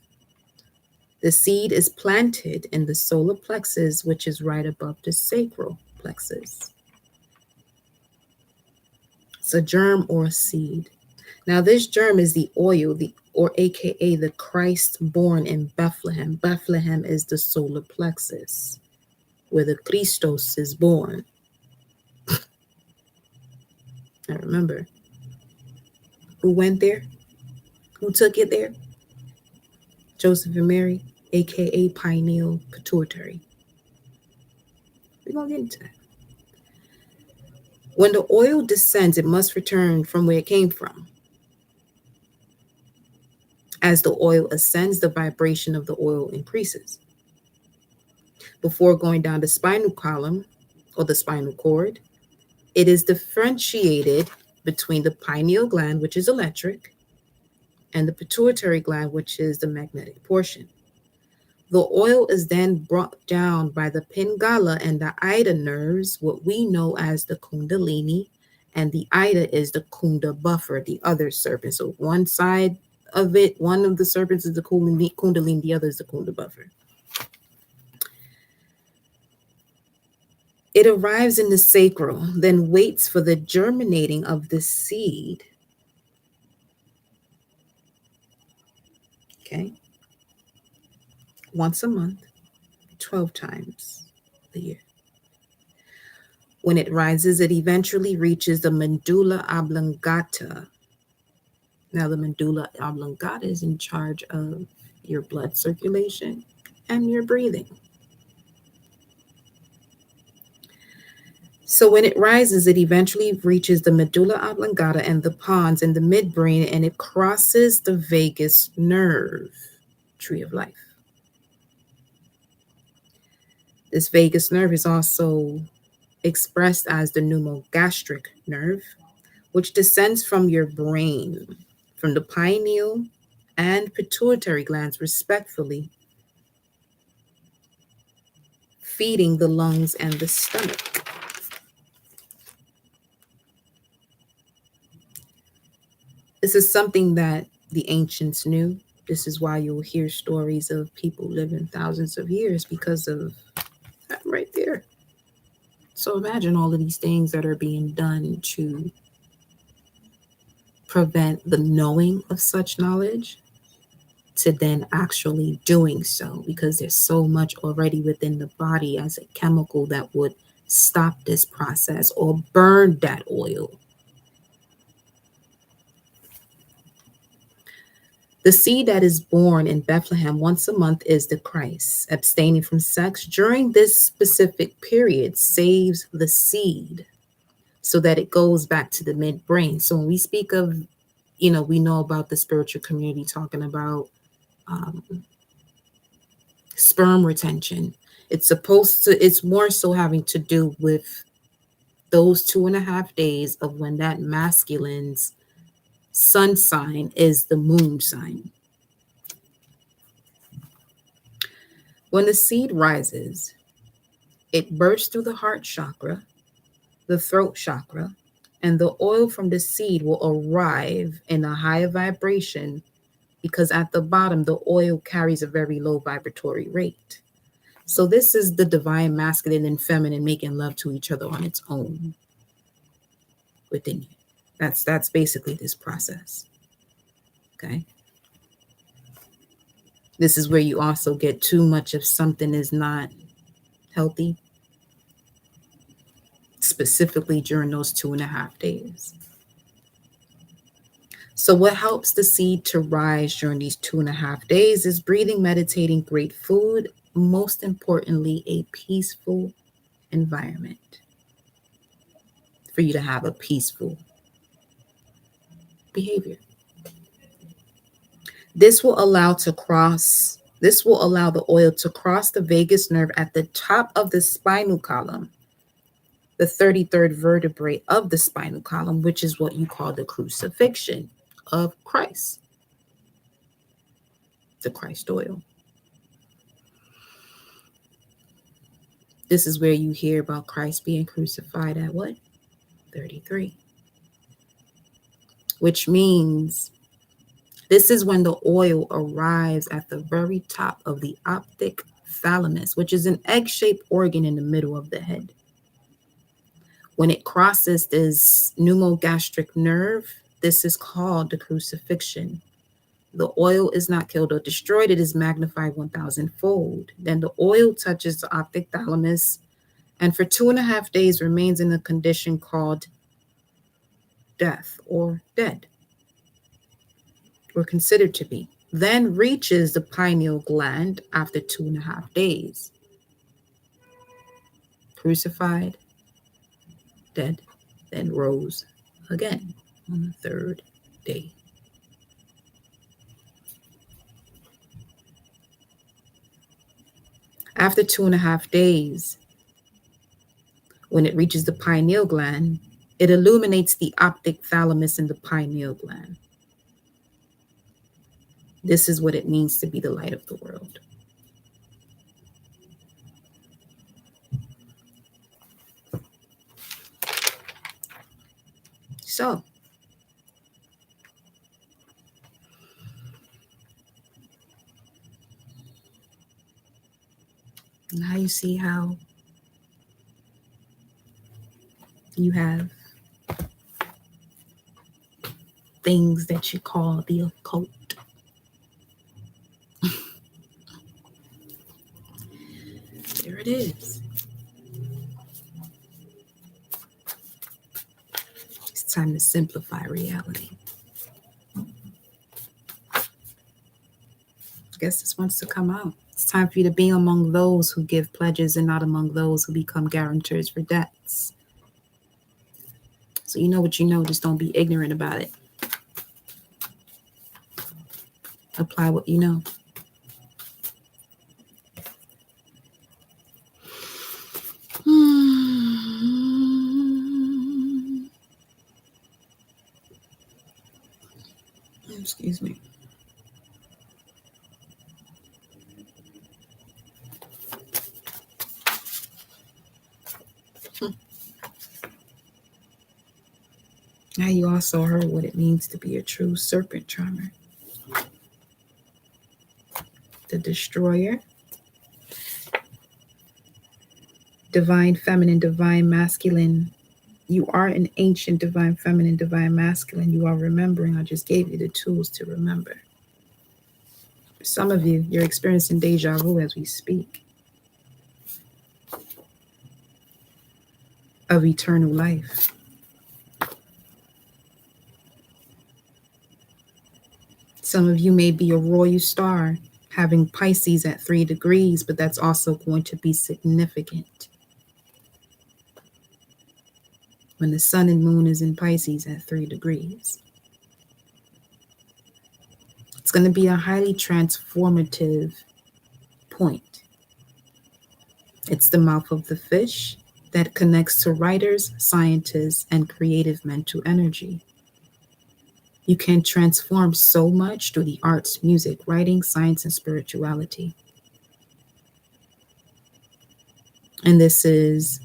The seed is planted in the solar plexus, which is right above the sacral plexus. It's a germ or a seed. Now, this germ is the oil, or AKA the Christ born in Bethlehem. Bethlehem is the solar plexus, where the Christos is born. I remember. Who went there? Who took it there? Joseph and Mary, AKA Pineal Pituitary. We're going to get into that. When the oil descends, it must return from where it came from. As the oil ascends, the vibration of the oil increases. Before going down the spinal column or the spinal cord, it is differentiated between the pineal gland, which is electric, and the pituitary gland, which is the magnetic portion. The oil is then brought down by the Pingala and the Ida nerves, what we know as the Kundalini, and the Ida is the Kunda buffer, the other serpent. So one side of it, one of the serpents is the Kundalini, the other is the Kunda buffer. It arrives in the sacral, then waits for the germinating of the seed. Okay. Once a month, 12 times a year. When it rises, it eventually reaches the medulla oblongata. Now, the medulla oblongata is in charge of your blood circulation and your breathing. So when it rises, it eventually reaches the medulla oblongata and the pons in the midbrain, and it crosses the vagus nerve, tree of life. This vagus nerve is also expressed as the pneumogastric nerve, which descends from your brain, from the pineal and pituitary glands, respectively, feeding the lungs and the stomach. This is something that the ancients knew. This is why you'll hear stories of people living thousands of years because of that right there. So imagine all of these things that are being done to prevent the knowing of such knowledge to then actually doing so, because there's so much already within the body as a chemical that would stop this process or burn that oil. The seed that is born in Bethlehem once a month is the Christ. Abstaining from sex during this specific period saves the seed so that it goes back to the midbrain. So when we speak of, we know about the spiritual community talking about sperm retention. It's more so having to do with those 2.5 days of when that masculine's sun sign is the moon sign. When the seed rises, it bursts through the heart chakra, the throat chakra, and the oil from the seed will arrive in a higher vibration because at the bottom, the oil carries a very low vibratory rate. So this is the divine masculine and feminine making love to each other on its own within you. That's basically this process. Okay. This is where you also get too much of something is not healthy, specifically during those 2.5 days. So, what helps the seed to rise during these 2.5 days is breathing, meditating, great food, most importantly, a peaceful environment for you to have a peaceful behavior. This will allow the oil to cross the vagus nerve at the top of the spinal column, the 33rd vertebrae of the spinal column, which is what you call the crucifixion of Christ, the Christ oil. This is where you hear about Christ being crucified at what? 33. Which means this is when the oil arrives at the very top of the optic thalamus, which is an egg-shaped organ in the middle of the head. When it crosses this pneumogastric nerve, this is called the crucifixion. The oil is not killed or destroyed, it is magnified 1,000-fold. Then the oil touches the optic thalamus and for 2.5 days remains in a condition called death or dead, or considered to be. Then reaches the pineal gland after 2.5 days. Crucified, dead, then rose again on the 3rd day. After 2.5 days, when it reaches the pineal gland, it illuminates the optic thalamus and the pineal gland. This is what it means to be the light of the world. So, now you see how you have things that you call the occult. There it is. It's time to simplify reality. I guess this wants to come out. It's time for you to be among those who give pledges and not among those who become guarantors for debts. So you know what you know, just don't be ignorant about it. Apply what you know. Excuse me. Now you also heard what it means to be a true serpent charmer. The destroyer. Divine feminine, divine masculine. You are an ancient divine feminine, divine masculine. You are remembering. I just gave you the tools to remember. For some of you, you're experiencing deja vu as we speak of eternal life. Some of you may be a royal star having Pisces at 3 degrees, but that's also going to be significant when the sun and moon is in Pisces at 3 degrees. It's going to be a highly transformative point. It's the mouth of the fish that connects to writers, scientists, and creative mental energy. You can transform so much through the arts, music, writing, science, and spirituality. And this is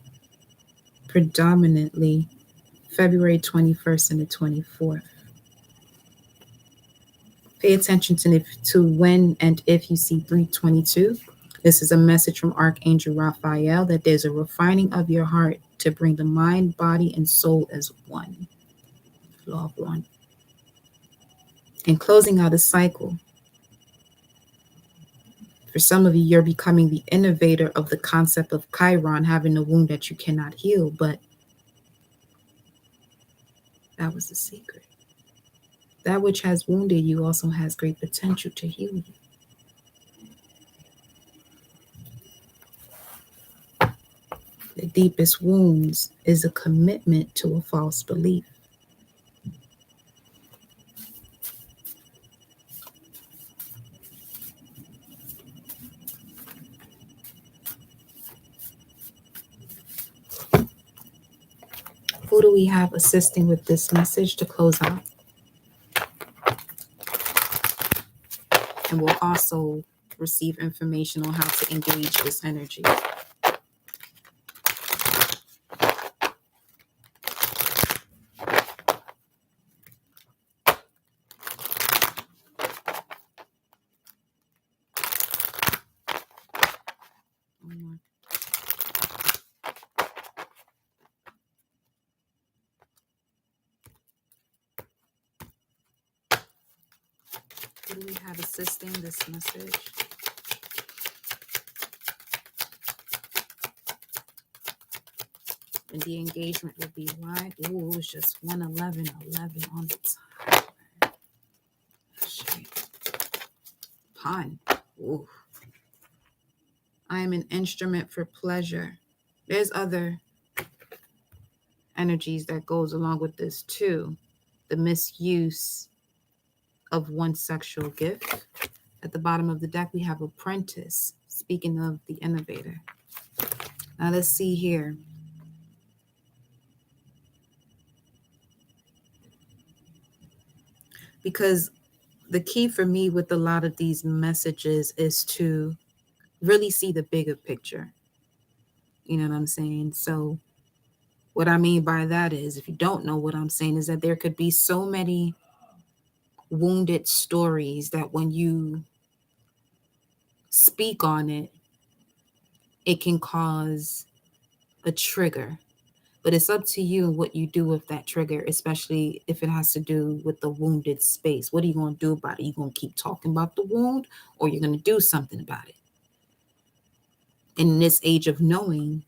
predominantly February 21st and the 24th. Pay attention to when and if you see 322. This is a message from Archangel Raphael that there's a refining of your heart to bring the mind, body, and soul as one. Law of one. And closing out a cycle. For some of you, you're becoming the innovator of the concept of Chiron, having a wound that you cannot heal, but that was the secret. That which has wounded you also has great potential to heal you. The deepest wounds is a commitment to a false belief. Who do we have assisting with this message to close out? And we'll also receive information on how to engage this energy. Who do we have assisting this message? And the engagement would be wide. Ooh, it was just 111, 11 on the top. Shit. Pun. Ooh. I am an instrument for pleasure. There's other energies that goes along with this too. The misuse of one's sexual gift. At the bottom of the deck, we have apprentice, speaking of the innovator. Now let's see here. Because the key for me with a lot of these messages is to really see the bigger picture. You know what I'm saying? So what I mean by that is, if you don't know what I'm saying, is that there could be so many wounded stories that when you speak on it, it can cause a trigger. But it's up to you what you do with that trigger, especially if it has to do with the wounded space. What are you going to do about it? Are you going to keep talking about the wound, or you're going to do something about it? In this age of knowing,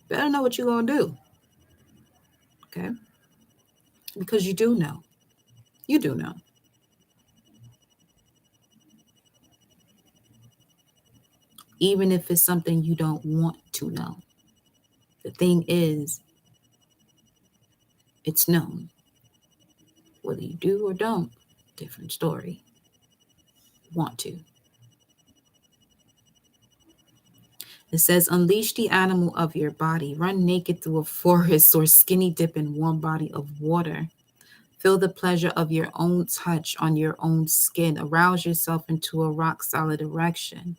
better know what you're going to do. Okay? Because you do know. You do know. Even if it's something you don't want to know. The thing is, it's known. Whether you do or don't, different story. Want to. It says, unleash the animal of your body. Run naked through a forest or skinny dip in warm body of water. Feel the pleasure of your own touch on your own skin. Arouse yourself into a rock solid erection.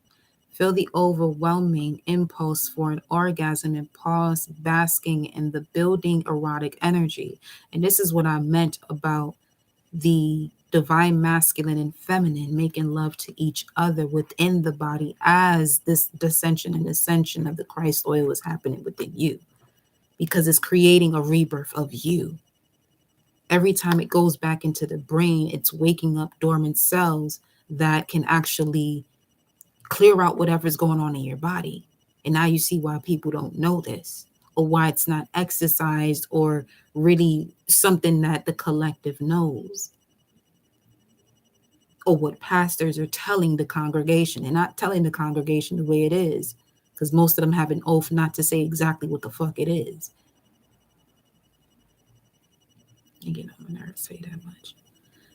Feel the overwhelming impulse for an orgasm and pause basking in the building erotic energy. And this is what I meant about the divine masculine and feminine making love to each other within the body as this descension and ascension of the Christ oil is happening within you, because it's creating a rebirth of you. Every time it goes back into the brain, it's waking up dormant cells that can actually clear out whatever's going on in your body. And now you see why people don't know this, or why it's not exercised or really something that the collective knows, or what pastors are telling the congregation. They're not telling the congregation the way it is, because most of them have an oath not to say exactly what the fuck it is. You get on my nerves, say that much.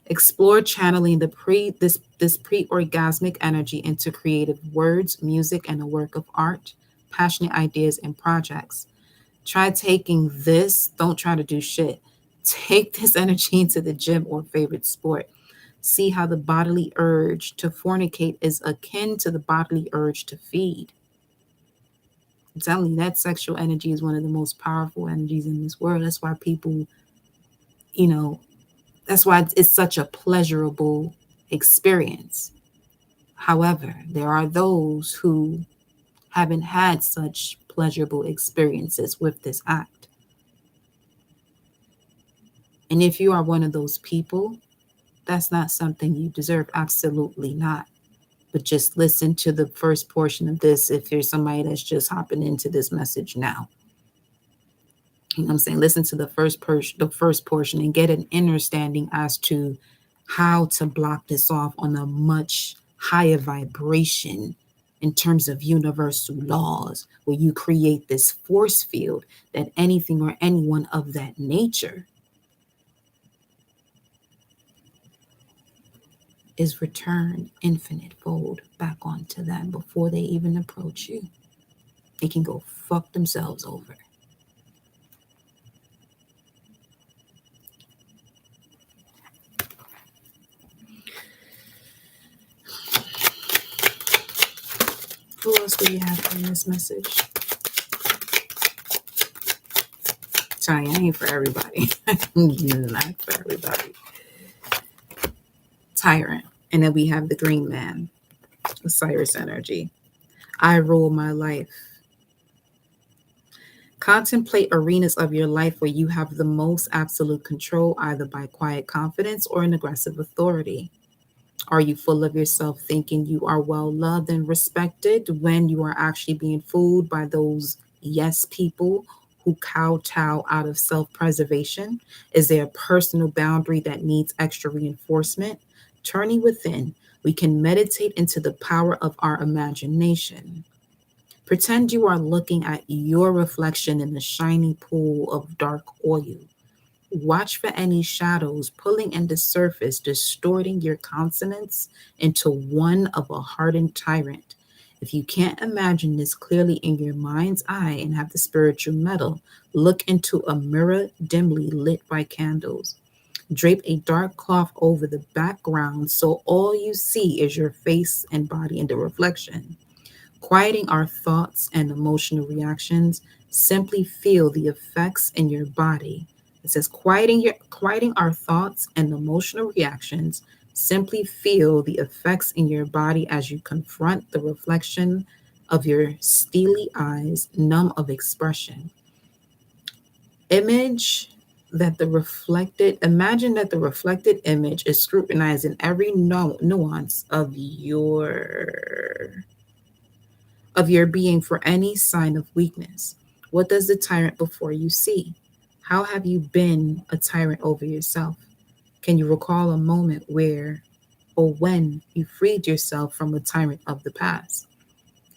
Explore channeling this pre-orgasmic energy into creative words, music, and a work of art, passionate ideas, and projects. Try taking this. Don't try to do shit. Take this energy into the gym or favorite sport. See how the bodily urge to fornicate is akin to the bodily urge to feed. I'm telling you, that sexual energy is one of the most powerful energies in this world. That's why people, that's why it's such a pleasurable experience. However, there are those who haven't had such pleasurable experiences with this act. And if you are one of those people, that's not something you deserve. Absolutely not. But just listen to the first portion of this if there's somebody that's just hopping into this message now. You know what I'm saying? Listen to the first portion and get an understanding as to how to block this off on a much higher vibration in terms of universal laws, where you create this force field that anything or anyone of that nature is returned infinite fold back onto them before they even approach you. They can go fuck themselves over. Who else do you have in this message? Sorry, I ain't for everybody. Not for everybody. Tyrant. And then we have the Green Man, Osiris energy. I rule my life. Contemplate arenas of your life where you have the most absolute control, either by quiet confidence or an aggressive authority. Are you full of yourself, thinking you are well loved and respected, when you are actually being fooled by those yes people who kowtow out of self-preservation? Is there a personal boundary that needs extra reinforcement? Turning within, we can meditate into the power of our imagination. Pretend you are looking at your reflection in the shiny pool of dark oil. Watch for any shadows pulling in the surface, distorting your countenance into one of a hardened tyrant. If you can't imagine this clearly in your mind's eye and have the spiritual metal, look into a mirror dimly lit by candles. Drape a dark cloth over the background so all you see is your face and body in the reflection. Quieting our thoughts and emotional reactions, simply feel the effects in your body. It says quieting our thoughts and emotional reactions, simply feel the effects in your body as you confront the reflection of your steely eyes, numb of expression. Imagine that the reflected image is scrutinizing every nuance of your being for any sign of weakness. What does the tyrant before you see? How have you been a tyrant over yourself? Can you recall a moment where or when you freed yourself from a tyrant of the past?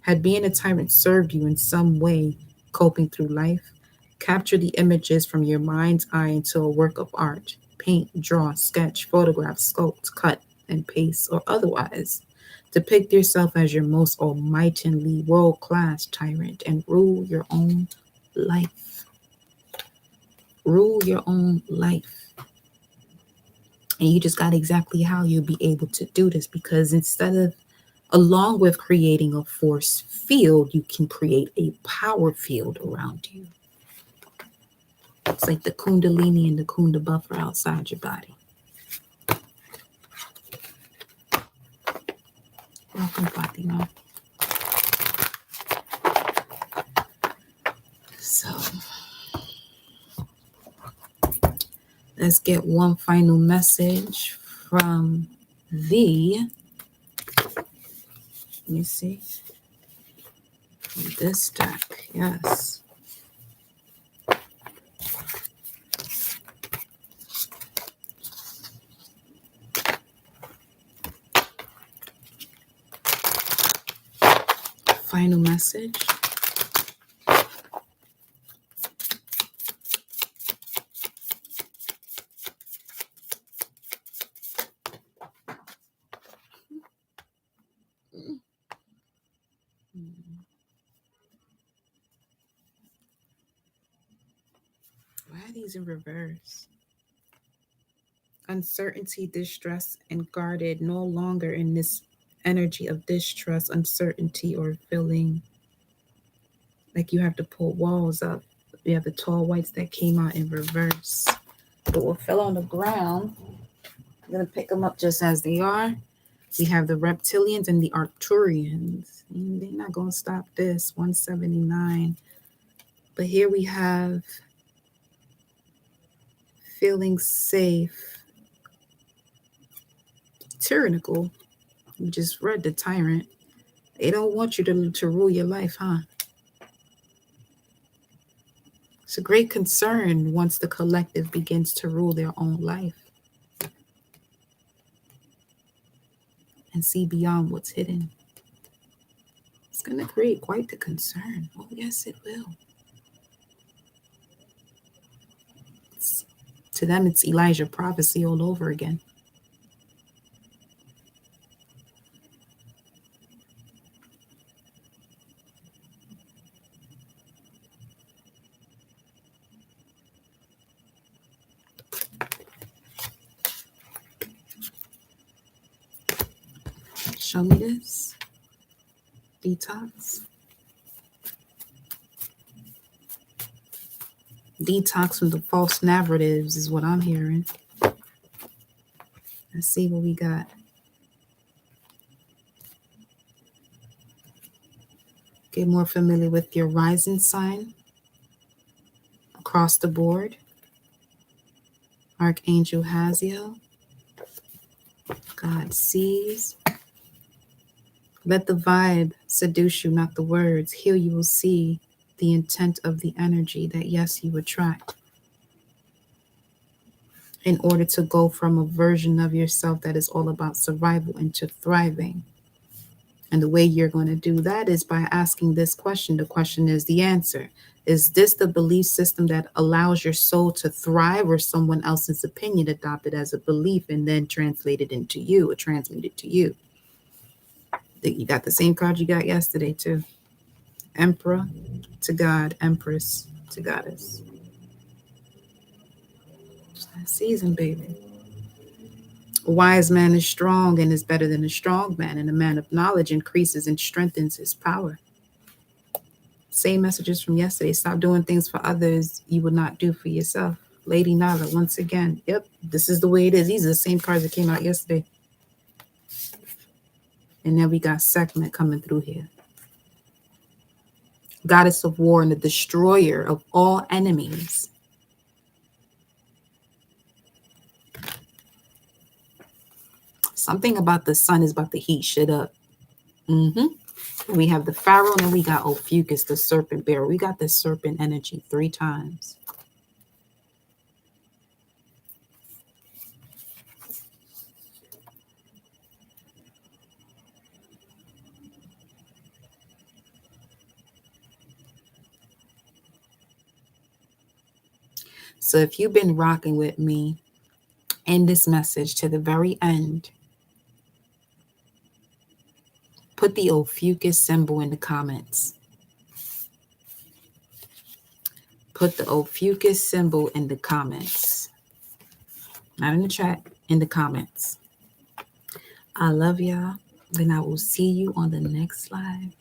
Had being a tyrant served you in some way coping through life? Capture the images from your mind's eye into a work of art. Paint, draw, sketch, photograph, sculpt, cut, and paste, or otherwise. Depict yourself as your most almightily world-class tyrant and rule your own life. Rule your own life. And you just got exactly how you'll be able to do this, because along with creating a force field, you can create a power field around you. It's like the Kundalini and the Kunda buffer outside your body. Welcome, Fatima. So, let's get one final message from let me see, from this deck. Yes. Final message. Why are these in reverse? Uncertainty, distress, and guarded, no longer in this energy of distrust, uncertainty, or feeling like you have to pull walls up. We have the tall whites that came out in reverse. But what fell on the ground, I'm going to pick them up just as they are. We have the reptilians and the Arcturians. They're not going to stop this. 179. But here we have feeling safe. Tyrannical. You just read the tyrant. They don't want you to rule your life, huh? It's a great concern once the collective begins to rule their own life and see beyond what's hidden. It's going to create quite the concern. Oh, yes, it will. To them, it's Elijah prophecy all over again. Show me this. Detox. Detox from the false narratives is what I'm hearing. Let's see what we got. Get more familiar with your rising sign across the board. Archangel Haziel. God sees. Let the vibe seduce you, not the words. Here you will see the intent of the energy that, yes, you attract. In order to go from a version of yourself that is all about survival into thriving. And the way you're going to do that is by asking this question. The question is the answer. Is this the belief system that allows your soul to thrive, or someone else's opinion adopted as a belief and then translated into you or transmuted to you? You got the same card you got yesterday too. Emperor to God, Empress to Goddess. It's that season, baby. A wise man is strong and is better than a strong man, and a man of knowledge increases and strengthens his power. Same messages from yesterday. Stop doing things for others you would not do for yourself. Lady Nala, once again. Yep, this is the way it is. These are the same cards that came out yesterday. And then we got Sekhmet coming through here. Goddess of war and the destroyer of all enemies. Something about the sun is about to heat shit up. We have the Pharaoh, and then we got Ophiuchus, the serpent bearer. We got the serpent energy 3 times. So if you've been rocking with me in this message to the very end, put the Ophiuchus symbol in the comments. Put the Ophiuchus symbol in the comments. Not in the chat, in the comments. I love y'all. Then I will see you on the next live.